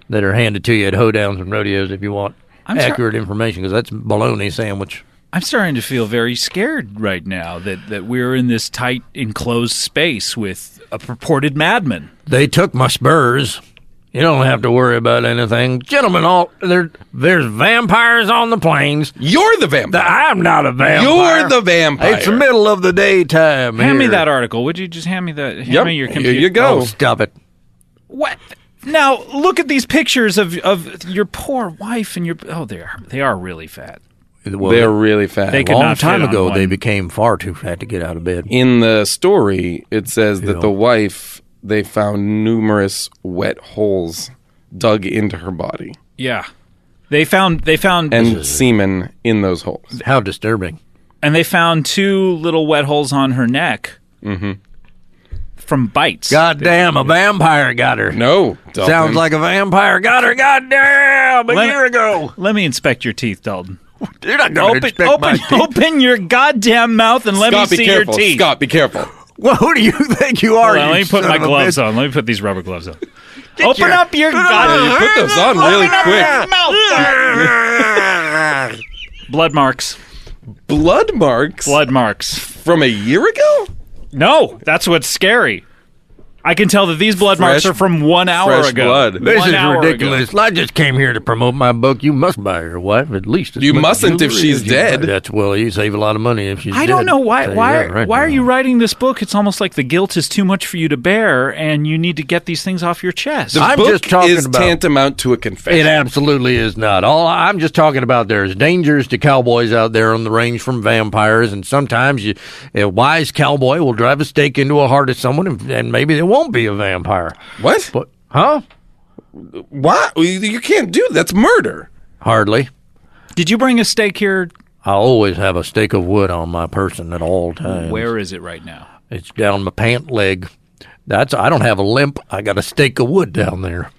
that are handed to you at hoedowns and rodeos if you want accurate information, because that's baloney sandwich. I'm starting to feel very scared right now that we're in this tight, enclosed space with a purported madman. They took my spurs. You don't have to worry about anything. Gentlemen, there's vampires on the plains. You're the vampire. I'm not a vampire. You're the vampire. It's the middle of the daytime. Hand me that article. Would you just hand me that? Hand me your computer. Here you go. Oh, stop it. What? Now, look at these pictures of your poor wife and your... Oh, they are really fat. Well, they're really fat. A long time ago, they became far too fat to get out of bed. In the story, it says that the wife... They found numerous wet holes dug into her body. Yeah. They found and semen in those holes. How disturbing. And they found 2 little wet holes on her neck. Mm-hmm. From bites. Goddamn, a vampire got her. No. Dalton. Sounds like a vampire got her. Goddamn, a year ago. Let me inspect your teeth, Dalton. You're not going to inspect my teeth. Open your goddamn mouth and let me see your teeth. Scott, be careful. Well, who do you think you are? Let me put my gloves on. Let me put these rubber gloves on. Open up your goddamn... You put those on really quick. Blood marks. Blood marks? Blood marks. From a year ago? No, that's what's scary. I can tell that these blood marks are from 1 hour ago. Blood. This is ridiculous. I just came here to promote my book. You must buy your wife at least. You mustn't if she's dead. You save a lot of money if she's dead. I don't know why. Why are you writing this book? It's almost like the guilt is too much for you to bear, and you need to get these things off your chest. The book is tantamount to a confession. It absolutely is not. I'm just talking about there's dangers to cowboys out there on the range from vampires, and sometimes a wise cowboy will drive a stake into a heart of someone, and maybe they won't be a vampire. What? But, huh? What? You can't do that. That's murder. Hardly. Did you bring a stake here? I always have a stake of wood on my person at all times. Where is it right now? It's down my pant leg. I don't have a limp. I got a stake of wood down there.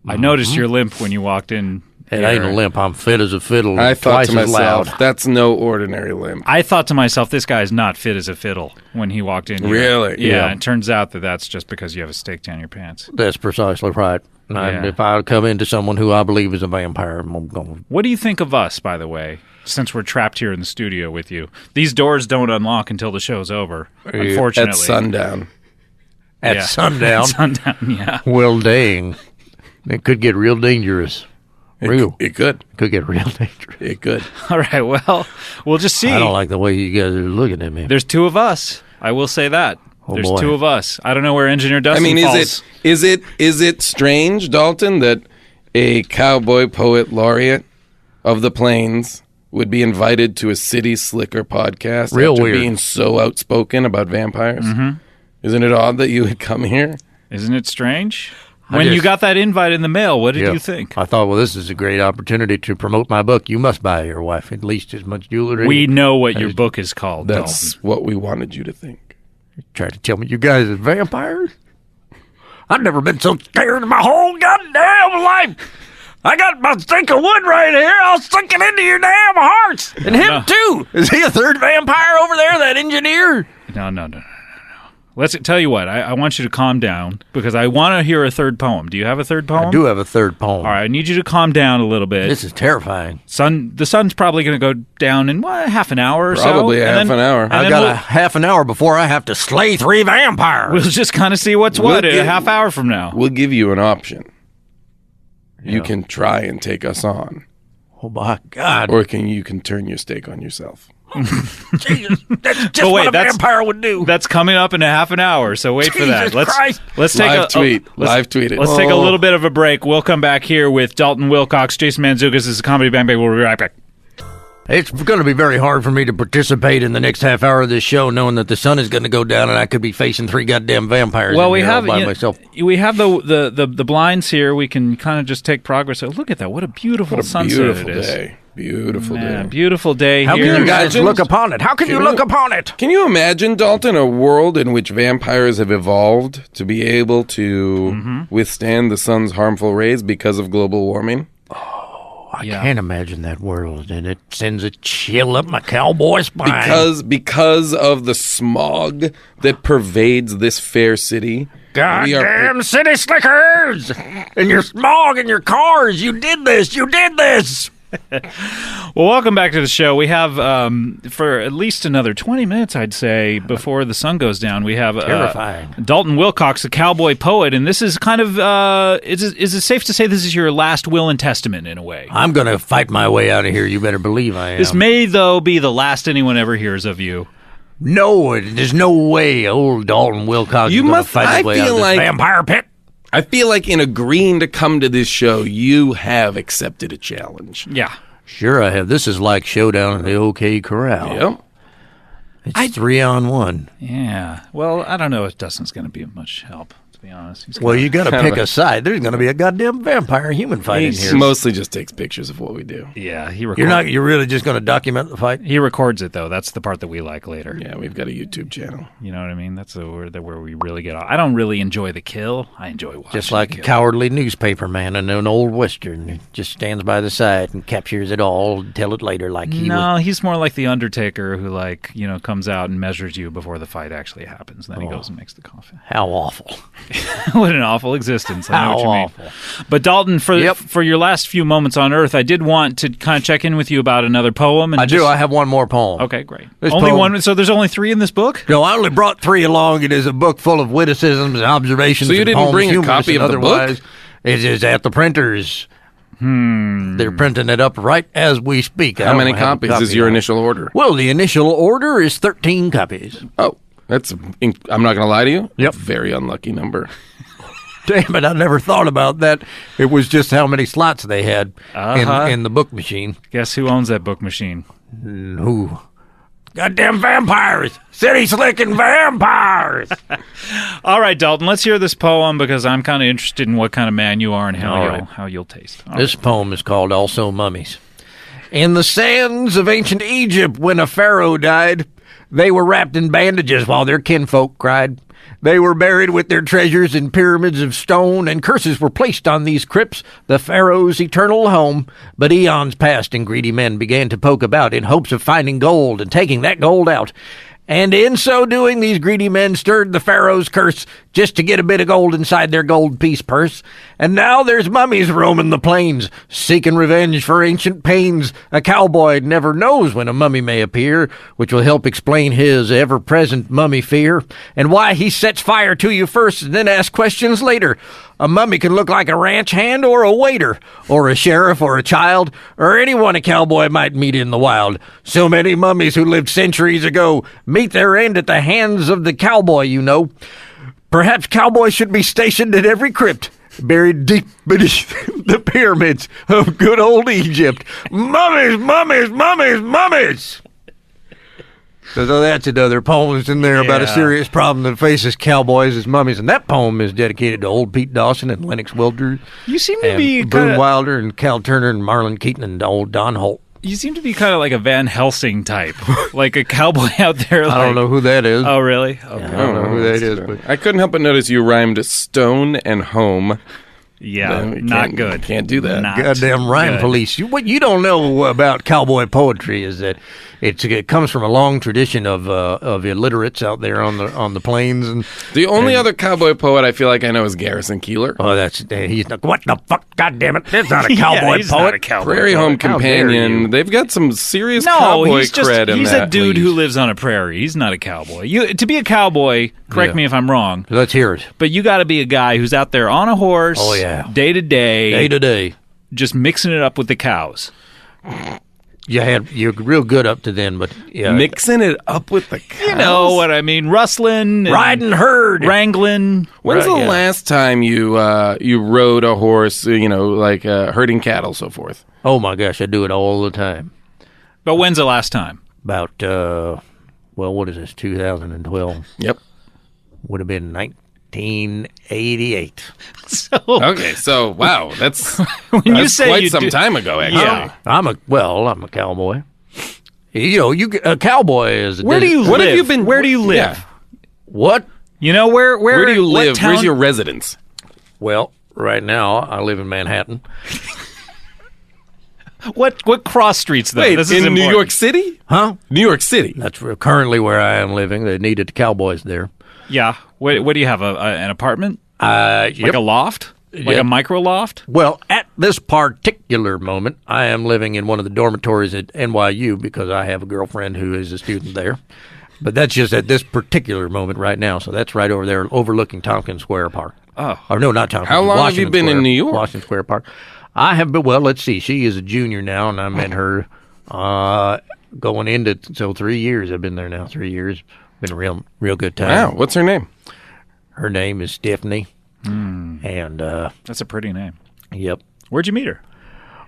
I noticed your limp when you walked in. It ain't a limp. I'm fit as a fiddle. I thought to myself, loud. that's no ordinary limp. I thought to myself, this guy's not fit as a fiddle when he walked in here. Really? Yeah. It turns out that's just because you have a stake down your pants. That's precisely right. And if I come into someone who I believe is a vampire, I'm going. What do you think of us, by the way, since we're trapped here in the studio with you? These doors don't unlock until the show's over, unfortunately. At sundown. At sundown? At sundown, yeah. Well, dang. It could get real dangerous. It could. Could get real dangerous. It could. All right, well, we'll just see. I don't like the way you guys are looking at me. There's 2 of us. I will say that. There's 2 of us. I don't know where Engineer Dustin falls. Is it strange, Dalton, that a cowboy poet laureate of the plains would be invited to a City Slicker podcast after being so outspoken about vampires? Mm-hmm. Isn't it odd that you would come here? Isn't it strange? When you got that invite in the mail, what did you think? I thought, well, this is a great opportunity to promote my book. You must buy your wife at least as much jewelry. We know what your book is called. That's what we wanted you to think. You trying to tell me you guys are vampires? I've never been so scared in my whole goddamn life. I got my stick of wood right here. I'll stick it into your damn hearts. And him, too. Is he a third vampire over there, that engineer? No. Let's tell you what. I want you to calm down because I want to hear a third poem. Do you have a third poem? I do have a third poem. All right, I need you to calm down a little bit. This is terrifying. The sun's probably going to go down in half an hour or so. Probably half an hour. I've got a half an hour before I have to slay 3 vampires. We'll just kind of see what's what in a half hour from now. We'll give you an option. Yeah. You can try and take us on. Oh, my God. Or you can turn your stake on yourself. Jesus, that's just what a vampire would do. That's coming up in a half an hour, so wait for that. Let's take live tweet it. Let's take a little bit of a break. We'll come back here with Dalton Wilcox. Jason Mantzoukas is a comedy bang bang. We'll be right back. It's going to be very hard for me to participate in the next half hour of this show, knowing that the sun is going to go down and I could be facing 3 goddamn vampires. Well, we have myself. We have the blinds here. We can kind of just take progress. So look at that! What a beautiful sunset it is. Day. Beautiful day. Beautiful day. How here. can you guys look upon it? How can you look upon it? Can you imagine, Dalton, a world in which vampires have evolved to be able to withstand the sun's harmful rays because of global warming? I can't imagine that world, and it sends a chill up my cowboy spine. Because of the smog that pervades this fair city. Goddamn city slickers! And your smog and your cars! You did this! Well, welcome back to the show. We have, for at least another 20 minutes, I'd say, before the sun goes down, we have Dalton Wilcox, the cowboy poet, and this is kind of, is it safe to say this is your last will and testament in a way? I'm going to fight my way out of here. You better believe I am. This may, though, be the last anyone ever hears of you. No, there's no way old Dalton Wilcox is going to fight his way out of this vampire pit. I feel like in agreeing to come to this show, you have accepted a challenge. Yeah. Sure I have. This is like Showdown at the OK Corral. Yep. It's 3-on-1. Yeah. Well, I don't know if Dustin's going to be of much help, to be honest. You got to pick a side. There's going to be a goddamn vampire-human fight in here. He mostly just takes pictures of what we do. Yeah, he records. You're really just going to document the fight? He records it, though. That's the part that we like later. Yeah, we've got a YouTube channel. You know what I mean? That's where we really get off. I don't really enjoy the kill. I enjoy watching just like a cowardly newspaper man in an old Western. He just stands by the side and captures it all and tell it later like he was. He's more like the Undertaker who, comes out and measures you before the fight actually happens. Then he goes and makes the coffin. How awful. What an awful existence. I know what you mean. But Dalton, for your last few moments on Earth, I did want to kind of check in with you about another poem. I do. I have one more poem. Okay, great. Only one. So there's only 3 in this book? No, I only brought 3 along. It is a book full of witticisms and observations. So you didn't bring a copy of the book? It is at the printers. They're printing it up right as we speak. How many copies is your initial order? Well, the initial order is 13 copies. Oh, I'm not going to lie to you. Yep. Very unlucky number. Damn it, I never thought about that. It was just how many slots they had in the book machine. Guess who owns that book machine? Who? Goddamn vampires! City slicking vampires! All right, Dalton, let's hear this poem because I'm kind of interested in what kind of man you are and how you'll taste. This poem is called Also Mummies. In the sands of ancient Egypt, when a pharaoh died, they were wrapped in bandages while their kinfolk cried. They were buried with their treasures in pyramids of stone, and curses were placed on these crypts, the pharaoh's eternal home. But eons passed, and greedy men began to poke about in hopes of finding gold and taking that gold out. And in so doing, these greedy men stirred the pharaoh's curse just to get a bit of gold inside their gold piece purse. And now there's mummies roaming the plains, seeking revenge for ancient pains. A cowboy never knows when a mummy may appear, which will help explain his ever-present mummy fear, and why he sets fire to you first and then asks questions later. A mummy can look like a ranch hand or a waiter, or a sheriff or a child, or anyone a cowboy might meet in the wild. So many mummies who lived centuries ago meet their end at the hands of the cowboy, you know. Perhaps cowboys should be stationed at every crypt, buried deep beneath the pyramids of good old Egypt. Mummies, mummies, mummies, mummies! So that's another poem that's in there about a serious problem that faces cowboys as mummies. And that poem is dedicated to old Pete Dawson and Lennox Wilder. You seem to be Boone Wilder and Cal Turner and Marlon Keaton and old Don Holt. You seem to be kind of like a Van Helsing type, like a cowboy out there. I don't know who that is. Oh, really? Okay. I don't know who that is. But I couldn't help but notice you rhymed stone and home. Yeah, not good. Can't do that. Goddamn rhyme police. What you don't know about cowboy poetry is that it comes from a long tradition of illiterates out there on the plains. And the only other cowboy poet I feel like I know is Garrison Keillor. Oh, he's not. What the fuck? God damn it! That's not a cowboy he's poet. Not a cowboy Prairie poet. Home Companion. They've got some serious cowboy cred in that. He's a dude who lives on a prairie. He's not a cowboy. To be a cowboy, correct me if I'm wrong. Let's hear it. But you got to be a guy who's out there on a horse. Oh yeah. Day to day, just mixing it up with the cows. You're real good up to then, but yeah, mixing it up with the cows. You know what I mean? Rustling, riding herd, wrangling. When's the last time you rode a horse? Like herding cattle, so forth. Oh my gosh, I do it all the time. But when's the last time? About what is this? 2012. Yep, would have been 1988. So wow, that's you say quite some time ago. Actually, yeah, I'm a cowboy. A cowboy is. Where do you live? What have you been? Where do you live? Yeah. What? Where do you live? Where's your residence? Well, right now I live in Manhattan. What cross streets though? Wait, in New York City? Huh? New York City. That's currently where I am living. They needed cowboys there. Yeah. What do you have? An apartment? Yep. Like a loft? Like a micro loft? Well, at this particular moment, I am living in one of the dormitories at NYU because I have a girlfriend who is a student there. But that's just at this particular moment right now. So that's right over there overlooking Tompkins Square Park. Oh. Or no, not Tompkins. How long have you been in New York? Washington Square Park. I have been, let's see. She is a junior now, and I met her going into, 3 years. I've been there now, 3 years. Been a real good time. Wow. What's her name? Her name is Stephanie. And that's a pretty name. Yep. Where'd you meet her?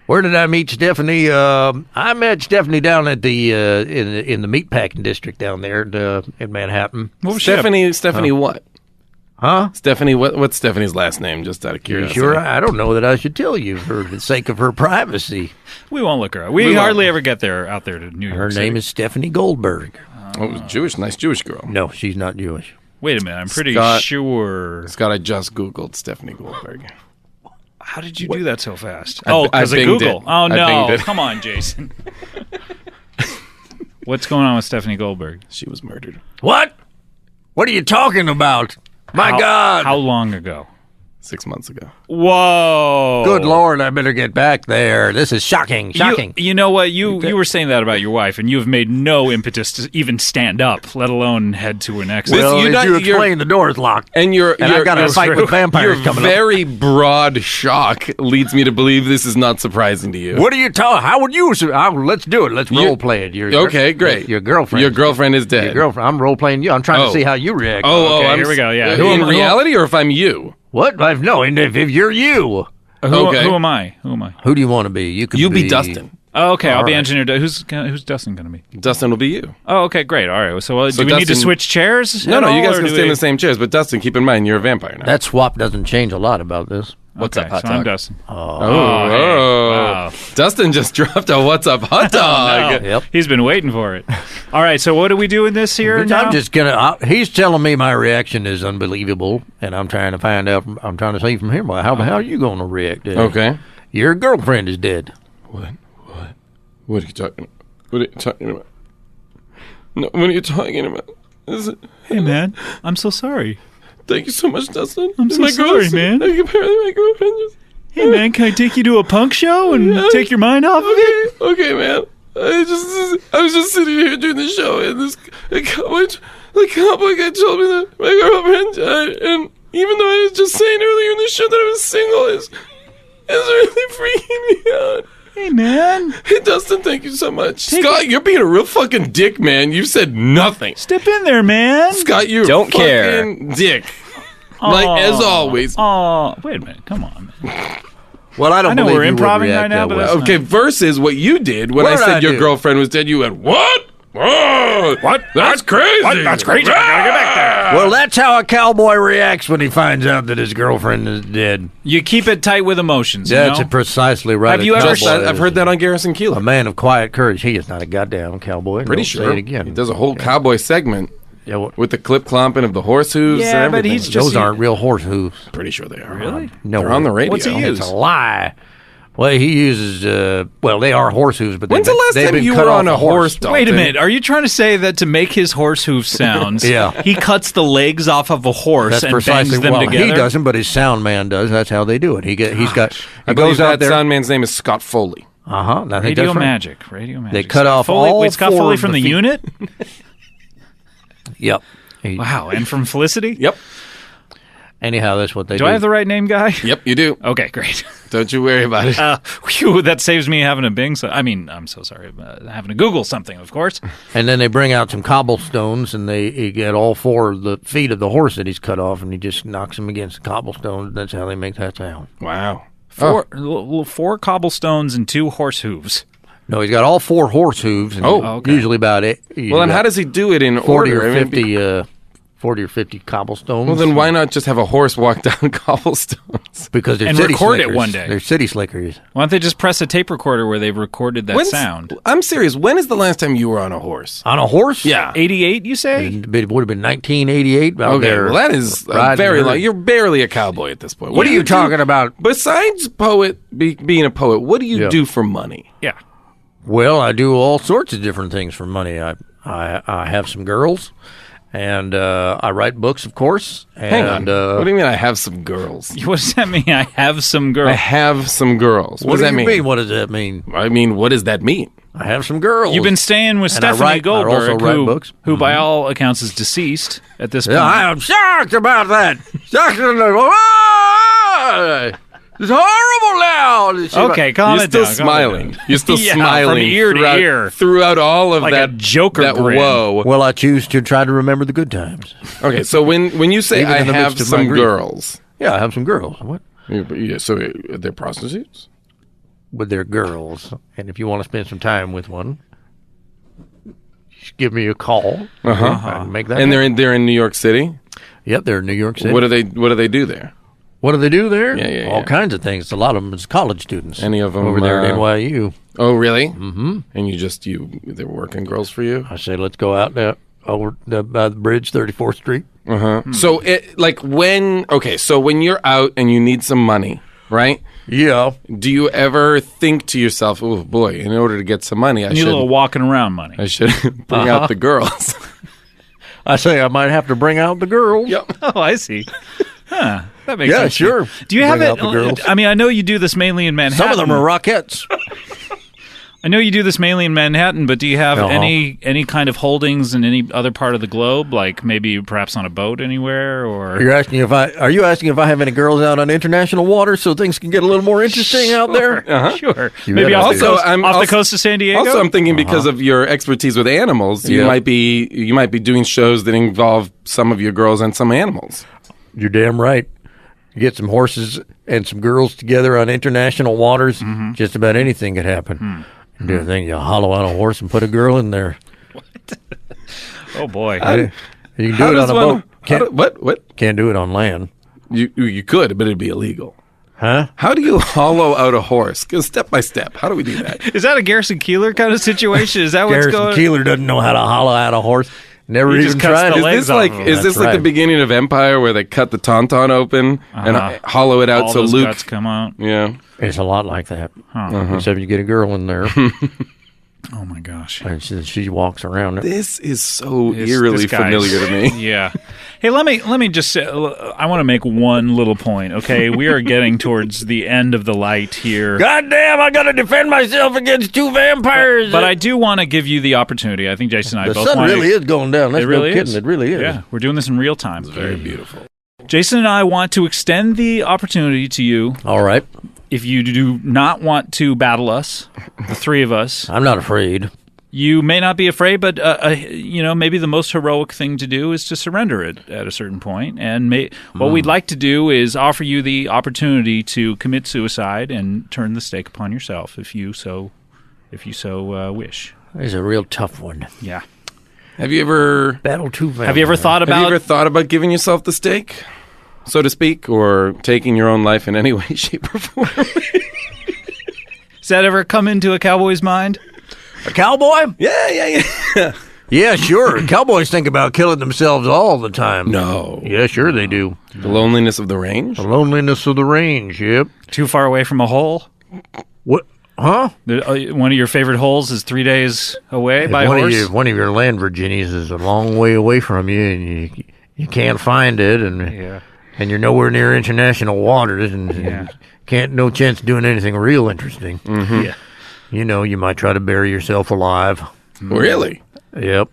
Where did I meet Stephanie? I met Stephanie down at the in the meatpacking district down there in Manhattan. What was Stephanie what? Huh? Stephanie, what's Stephanie's last name, just out of curiosity? Sure, I don't know that I should tell you for the sake of her privacy. We won't look her up. We hardly ever get out there to New York Her City. name is Stephanie Goldberg. Jewish, nice Jewish girl. No, she's not Jewish. Wait a minute, I'm pretty sure. Scott, I just Googled Stephanie Goldberg. How did you do that so fast? I because of binged Google. it. Oh, no. It. Come on, Jason. What's going on with Stephanie Goldberg? She was murdered. What? What are you talking about? My God. How long ago? 6 months ago. Whoa. Good Lord, I better get back there. This is shocking. You know what? You were saying that about your wife, and you have made no impetus to even stand up, let alone head to an exit. Well, you explain, the door is locked. And I got a fight with vampires coming up. Your very broad shock leads me to believe this is not surprising to you. What are you talking? How would you? Let's do it. Let's role play it. Okay, great. Your girlfriend. Your girlfriend is dead. Your girlfriend. I'm role playing you. I'm trying to see how you react. Okay, here we go. Yeah. In reality, or if I'm you? What? No, if you're you. Who am I? Who do you want to be? You be Dustin. Oh, okay, I'll be engineer. Who's Dustin going to be? Dustin will be you. Oh, okay, great. All right. So do we need to switch chairs? No, you guys can stay in the same chairs. But Dustin, keep in mind, you're a vampire now. That swap doesn't change a lot about this. What's up, hot dog? I'm Dustin. Wow. Dustin just dropped a what's up, hot dog. No. Yep. He's been waiting for it. All right, so what do we do in this here now? I'm just gonna. He's telling me my reaction is unbelievable, and I'm trying to find out. I'm trying to see from him. How are you going to react? Okay. Your girlfriend is dead. What are you talking about? No, what are you talking about? Hey, man, I'm so sorry. Thank you so much, Dustin. I'm so sorry, man. Apparently my girlfriend just... Hey, man, can I take you to a punk show and take your mind off of it? Okay, man. I was just sitting here doing the show, and the cowboy guy told me that my girlfriend died, and even though I was just saying earlier in the show that I was single, it's really freaking me out. Hey, man. Hey, Dustin, thank you so much. Scott, you're being a real fucking dick, man. You said nothing. Step in there, man. Scott, you're Don't a fucking dick. Like, as always. Oh, wait a minute. Come on, man. Well, I know we're improving right now, but okay, versus what you did when I said your girlfriend was dead. You went, what? Whoa, what? That's crazy. What? That's crazy. I gotta get back there. Well, that's how a cowboy reacts when he finds out that his girlfriend is dead. You keep it tight with emotions. That's precisely right. Have you ever? I've heard that on Garrison Keillor. A man of quiet courage. He is not a goddamn cowboy. Pretty sure. Say it again. He does a whole cowboy segment. Yeah, with the clip clomping of the horse hooves and everything. But he's just... Those aren't real horse hooves. Pretty sure they are. Really? No. They're on the radio. What's he use? It's a lie. Well, he uses, they are horse hooves, but when's the last time you were on a horse, Dalton? Wait a minute. Are you trying to say that to make his horse hoof sounds, he cuts the legs off of a horse and bangs them together? He doesn't, but his sound man does. That's how they do it. He goes out there. Sound man's name is Scott Foley. Radio Magic. They cut off Foley, all Scott four Foley from the unit? Yep. Wow, and from Felicity? Yep. Anyhow, that's what they do. Do I have the right name, guy? Yep, you do. Okay, great. Don't you worry about it. That saves me having to Bing. I'm so sorry. Having to Google something, of course. And then they bring out some cobblestones, and they get all four of the feet of the horse that he's cut off, and he just knocks them against the cobblestones. That's how they make that sound. Wow. Four cobblestones and 2 horse hooves. No, he's got all 4 horse hooves. And okay. Usually about it. Well, and how does he do it in 40 order? or 50... 40 or 50 cobblestones. Well, then why not just have a horse walk down cobblestones? Because they're and city record slickers. It one day. They're city slickers. Why don't they just press a tape recorder where they've recorded that sound? I'm serious. When is the last time you were on a horse? On a horse? Yeah. 88, you say? It would have been 1988. Okay, well, that is very long. You're barely a cowboy at this point. What are you talking about? Besides being a poet, what do you do for money? Yeah. Well, I do all sorts of different things for money. I have some girls. And I write books, of course. And, hang on. What do you mean I have some girls? What does that mean, I have some girls? I have some girls. What does that mean? mean? What does that mean? I mean, what does that mean? I have some girls. You've been staying with Stephanie Goldberg, who by all accounts is deceased at this point. Yeah, I am shocked about that. Shocked. It's horrible now. Okay, calm it down. You're still smiling. You're still smiling from ear to ear throughout all of like that a Joker that grin. Whoa. Well, I choose to try to remember the good times. Okay, so when you say I have some girls, yeah, I have some girls. What? Yeah, so they're prostitutes? But they're girls, and if you want to spend some time with one, just give me a call. I can make that. And they're in New York City. Yep, they're in New York City. What do they do there? What do they do there? Yeah. All kinds of things. A lot of them is college students. Any of them over there at NYU. Oh, really? Mm-hmm. And they're working girls for you? I say, let's go out there over by the bridge, 34th Street. So when you're out and you need some money, right? Yeah. Do you ever think to yourself, oh boy, in order to get some money, I need a little walking around money. I should bring out the girls. I say I might have to bring out the girls. Yep. Oh, I see. Huh. That makes sense. Yeah, sure. Do you have it? I mean, I know you do this mainly in Manhattan. Some of them are Rockettes. I know you do this mainly in Manhattan, but do you have any kind of holdings in any other part of the globe, like maybe perhaps on a boat anywhere? Or are you asking if I have any girls out on international waters so things can get a little more interesting out there? Sure. Maybe off the coast of San Diego. Also, I'm thinking because of your expertise with animals, you might be doing shows that involve some of your girls and some animals. You're damn right. You get some horses and some girls together on international waters, just about anything could happen. You do a thing, you hollow out a horse and put a girl in there. What? Oh, boy. You can do it on a boat. What? Can't do it on land. You could, but it'd be illegal. Huh? How do you hollow out a horse? Go step by step. How do we do that? Is that a Garrison Keillor kind of situation? Is that what's going on? Garrison Keillor doesn't know how to hollow out a horse. Never even tried. Is this like the beginning of Empire where they cut the tauntaun open and hollow it out all so those Luke guts come out? Yeah, it's a lot like that. Except you get a girl in there. Oh my gosh! And she walks around. This is so eerily familiar to me. Yeah. Hey, let me just say, I want to make one little point. Okay, we are getting towards the end of the light here. God damn! I got to defend myself against 2 vampires. But I do want to give you the opportunity. I think Jason and I both. The sun really is going down. That's no kidding. It really is. Yeah, we're doing this in real time. It's very beautiful. Jason and I want to extend the opportunity to you. All right. If you do not want to battle us, the 3 of us, I'm not afraid. You may not be afraid, but maybe the most heroic thing to do is to surrender it at a certain point. And what we'd like to do is offer you the opportunity to commit suicide and turn the stake upon yourself, if you so wish. It's a real tough one. Yeah. Have you ever Battle too fast. Have you ever thought about giving yourself the stake, so to speak, or taking your own life in any way, shape, or form? Does that ever come into a cowboy's mind? A cowboy? Yeah. Yeah, sure. Cowboys think about killing themselves all the time. No. Yeah, sure they do. The loneliness of the range? The loneliness of the range, yep. Too far away from a hole? What? Huh? One of your favorite holes is 3 days away by one horse? One of your land Virginias is a long way away from you, and you can't find it, and you're nowhere near international waters, and no chance of doing anything real interesting. Mm-hmm. Yeah. You might try to bury yourself alive. Really? Yep.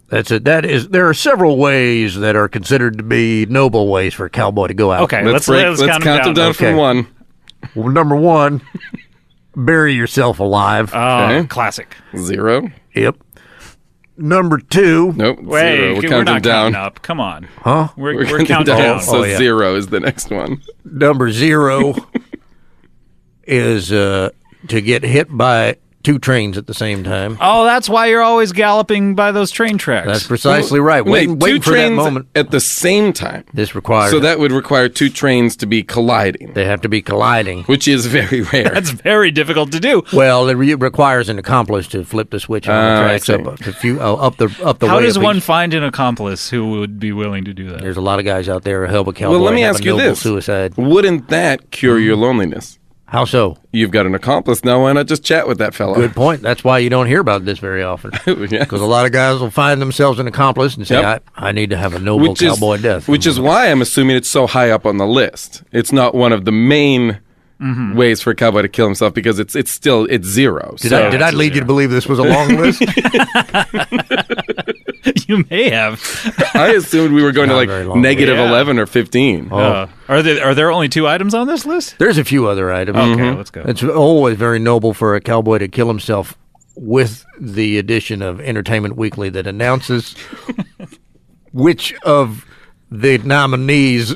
That's it. There are several ways that are considered to be noble ways for a cowboy to go out. Okay, let's count them down from one. Well, number one, bury yourself alive. Oh, Okay. classic. 0. Yep. Number two. Nope. Wait, 0. We're we're counting not down. counting up. Come on. Huh? We're counting down. So yeah. 0 is the next one. Number 0 is to get hit by 2 trains at the same time. Oh, that's why you're always galloping by those train tracks. That's precisely right. Wait, Waiting 2 for that trains moment. at the same time. This requires. So that would require 2 trains to be colliding, they have to be colliding. which is very rare. That's very difficult to do. Well, it requires an accomplice to flip the switch on the I tracks see. up the How way does of one each- find an accomplice who would be willing to do that? There's a lot of guys out there who help a cowboy Well, let me have ask a you noble this. suicide. Wouldn't that cure your loneliness? How so? You've got an accomplice now. Why not just chat with that fellow? Good point. That's why you don't hear about this very often. Yeah. Because a lot of guys will find themselves an accomplice and say, Yep. I need to have a noble cowboy death. Which is why I'm assuming it's so high up on the list. It's not one of the main ways for a cowboy to kill himself because it's 0. Did I lead you to believe this was a long list? You may have. I assumed we were going to Not very long. negative Yeah. 11 or 15. Are there only 2 items on this list? There's a few other items. Okay, let's go. It's always very noble for a cowboy to kill himself with the addition of Entertainment Weekly that announces which of the nominees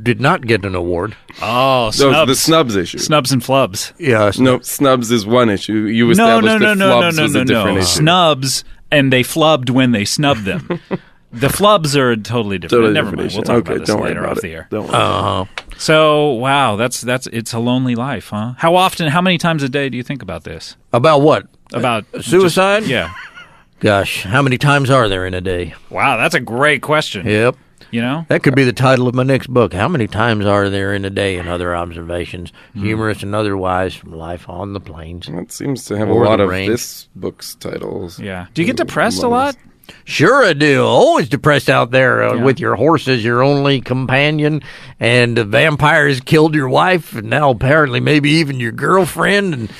did not get an award. Oh, So snubs. the snubs issue. Snubs and flubs. Yeah, No, snubs is one issue. You No, established that flubs was a different issue. Snubs, and they flubbed when they snubbed them. The flubs are totally different. Totally Never different mind. issue. We'll talk Okay, about this don't worry later about off it. the air. Don't worry. So, wow, that's it's a lonely life, huh? How many times a day do you think about this? About what? About Suicide? Yeah. Gosh, how many times are there in a day? Wow, that's a great question. Yep. You know? That could be the title of my next book. How many times are there in a day and other observations, humorous and otherwise, from life on the plains? That seems to have Or a lot the of range. this book's titles. Yeah. Do you get depressed a lot? Sure I do. Always depressed out there with your horse as your only companion, and the vampires killed your wife, and now apparently maybe even your girlfriend, and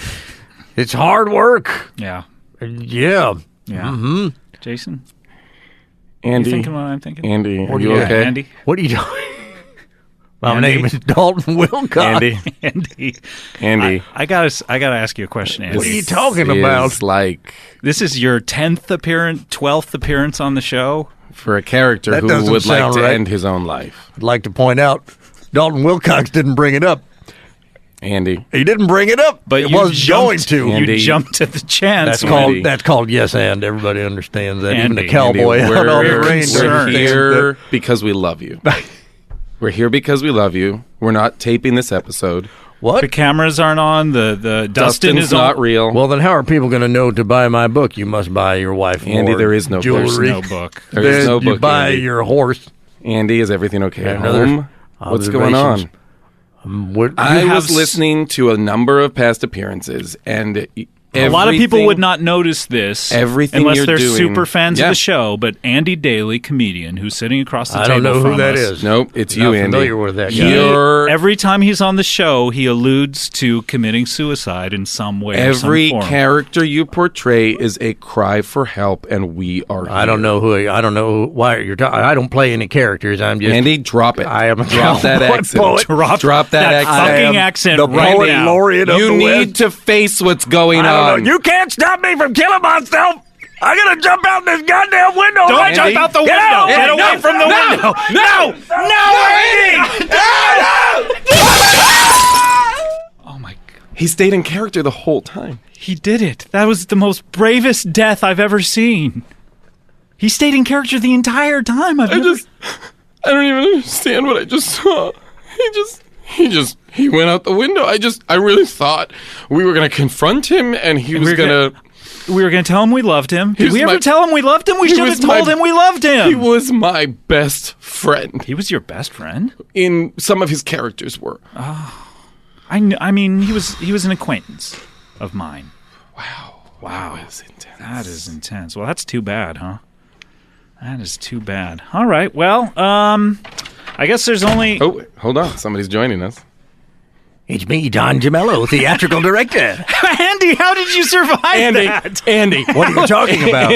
it's hard work. Yeah. Yeah. Yeah. Mm-hmm. Jason? Andy, You thinking what I'm thinking? Andy, are What do you you got, okay? Andy? What are you doing? My Andy? name is Dalton Wilcox. Andy, Andy. Andy. I gotta ask you a question, Andy. What are you talking Is about? like This is your 12th appearance on the show. for a character That who doesn't would like sound to right. end his own life. I'd like to point out, Dalton Wilcox didn't bring it up. Andy, He didn't bring it up, But it you was going jumped, to. Andy. You jumped at the chance. Andy. That's called yes and. Everybody understands that. Even Andy. a cowboy Andy, out on the we're range understands here that. because we love you. We're here because we love you. We're not taping this episode. What? The cameras aren't on. The Dustin Dustin's is not on. real. Well, then how are people going to know to buy my book? You must buy your wife Andy, more there is no jewelry. There's no book. There is Then no you book. buy Andy. your horse. Andy, is everything okay at Another home? What's going observations. on? What, I have was listening to a number of past appearances, and A lot of people everything- would not notice this Everything unless you're they're doing- super fans Yeah. of the show. But Andy Daly, comedian, who's sitting across the I table don't know who from that us, is. Nope, it's Not you, Andy. familiar with that guy. You're every time he's on the show, he alludes to committing suicide in some way. or some every form. character you portray is a cry for help, and we are. I don't know who. I don't know why you're talking. I don't play any characters. I'm just. Andy, drop it. I am a drop that cowboy accent. poet. Drop that accent. fucking am accent the right poet now. laureate of You the need West. to face what's going I on. don't know. You can't stop me from killing myself. I'm gonna jump out this goddamn window. Don't right jump now. out the Get window. out. Get No, away from the window. Oh my God. He stayed in character the whole time. He did it. That was the most bravest death I've ever seen. He stayed in character the entire time. I don't even understand what I just saw. He went out the window. I really thought we were going to confront him and we were going to tell him we loved him. Did we ever tell him we loved him? We should have told him we loved him. He was my best friend. He was your best friend? In some of his characters were. Oh. I mean, he was an acquaintance of mine. Wow. That is intense. That is intense. Well, that's too bad, huh? That is too bad. All right. Well, I guess there's only... Oh, hold on. Somebody's joining us. It's me, Don Gemello, theatrical director. Andy, how did you survive that? Andy, what are you talking about?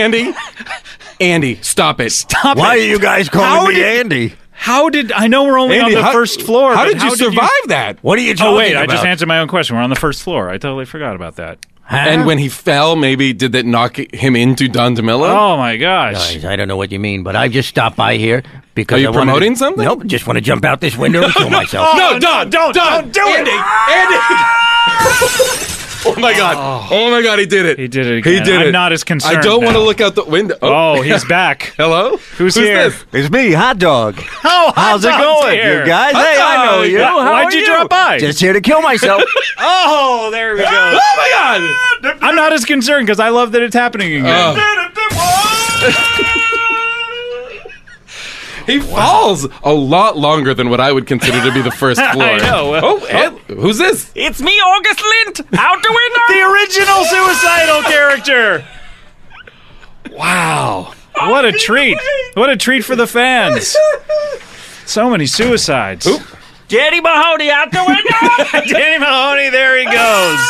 Andy, stop it. Stop it. Why are you guys calling me Andy? How did... I know we're only Andy, on the first floor. How did you survive that? What are you talking about? Oh, wait, I just answered my own question. We're on the first floor. I totally forgot about that. Huh? And when he fell, maybe did that knock him into Don DeMillo? Oh, my gosh. Guys, I don't know what you mean, but I just stopped by here because Are you promoting something? Nope, just want to jump out this window and kill myself. No, Don, don't do it! Andy! Oh my God, he did it. He did it again. He did it. I'm not as concerned I don't now. want to look out the window. Oh, he's back. Hello? Who's here? This? It's me, Hot Dog. Oh, how's it going, here. you guys? Hot Hey, I know Dog. you. Why'd you drop by? Just here to kill myself. Oh, there we go. Oh my God! I'm not as concerned because I love that it's happening again. He falls a lot longer than what I would consider to be the first floor. I know. Who's this? It's me, August Lint, out the window. The original suicidal character. Wow. What a treat. What a treat for the fans. So many suicides. Oop. Danny Mahoney out the window. Danny Mahoney, there he goes.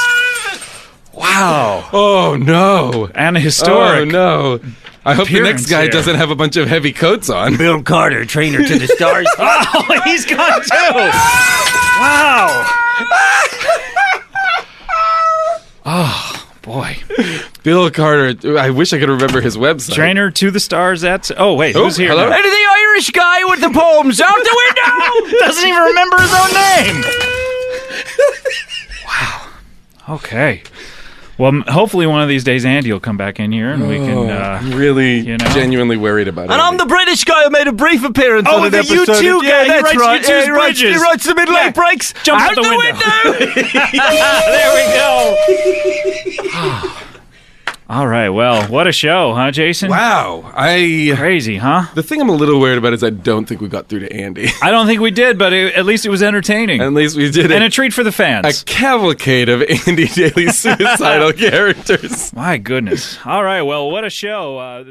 Wow. Oh, no. And historic. Oh, no. I hope the next guy doesn't have a bunch of heavy coats on. Bill Carter, trainer to the stars. Oh, he's gone too. Wow. Oh, boy. Bill Carter. I wish I could remember his website. Trainer to the stars. Oh, wait. Who's here? Hello? And the Irish guy with the poems out the window. Doesn't even remember his own name. Wow. Okay. Well, hopefully one of these days Andy will come back in here and we can... I'm really genuinely worried about it. And I'm the British guy who made a brief appearance on an episode. Oh, the U2 guy. Yeah, that's right. U2's bridges. He writes the mid-late breaks. Jump out out the window. There we go. All right, well, what a show, huh, Jason? Wow. Crazy, huh? The thing I'm a little worried about is I don't think we got through to Andy. I don't think we did, but at least it was entertaining. At least we did it. And a treat for the fans. A cavalcade of Andy Daly suicidal characters. My goodness. All right, well, what a show.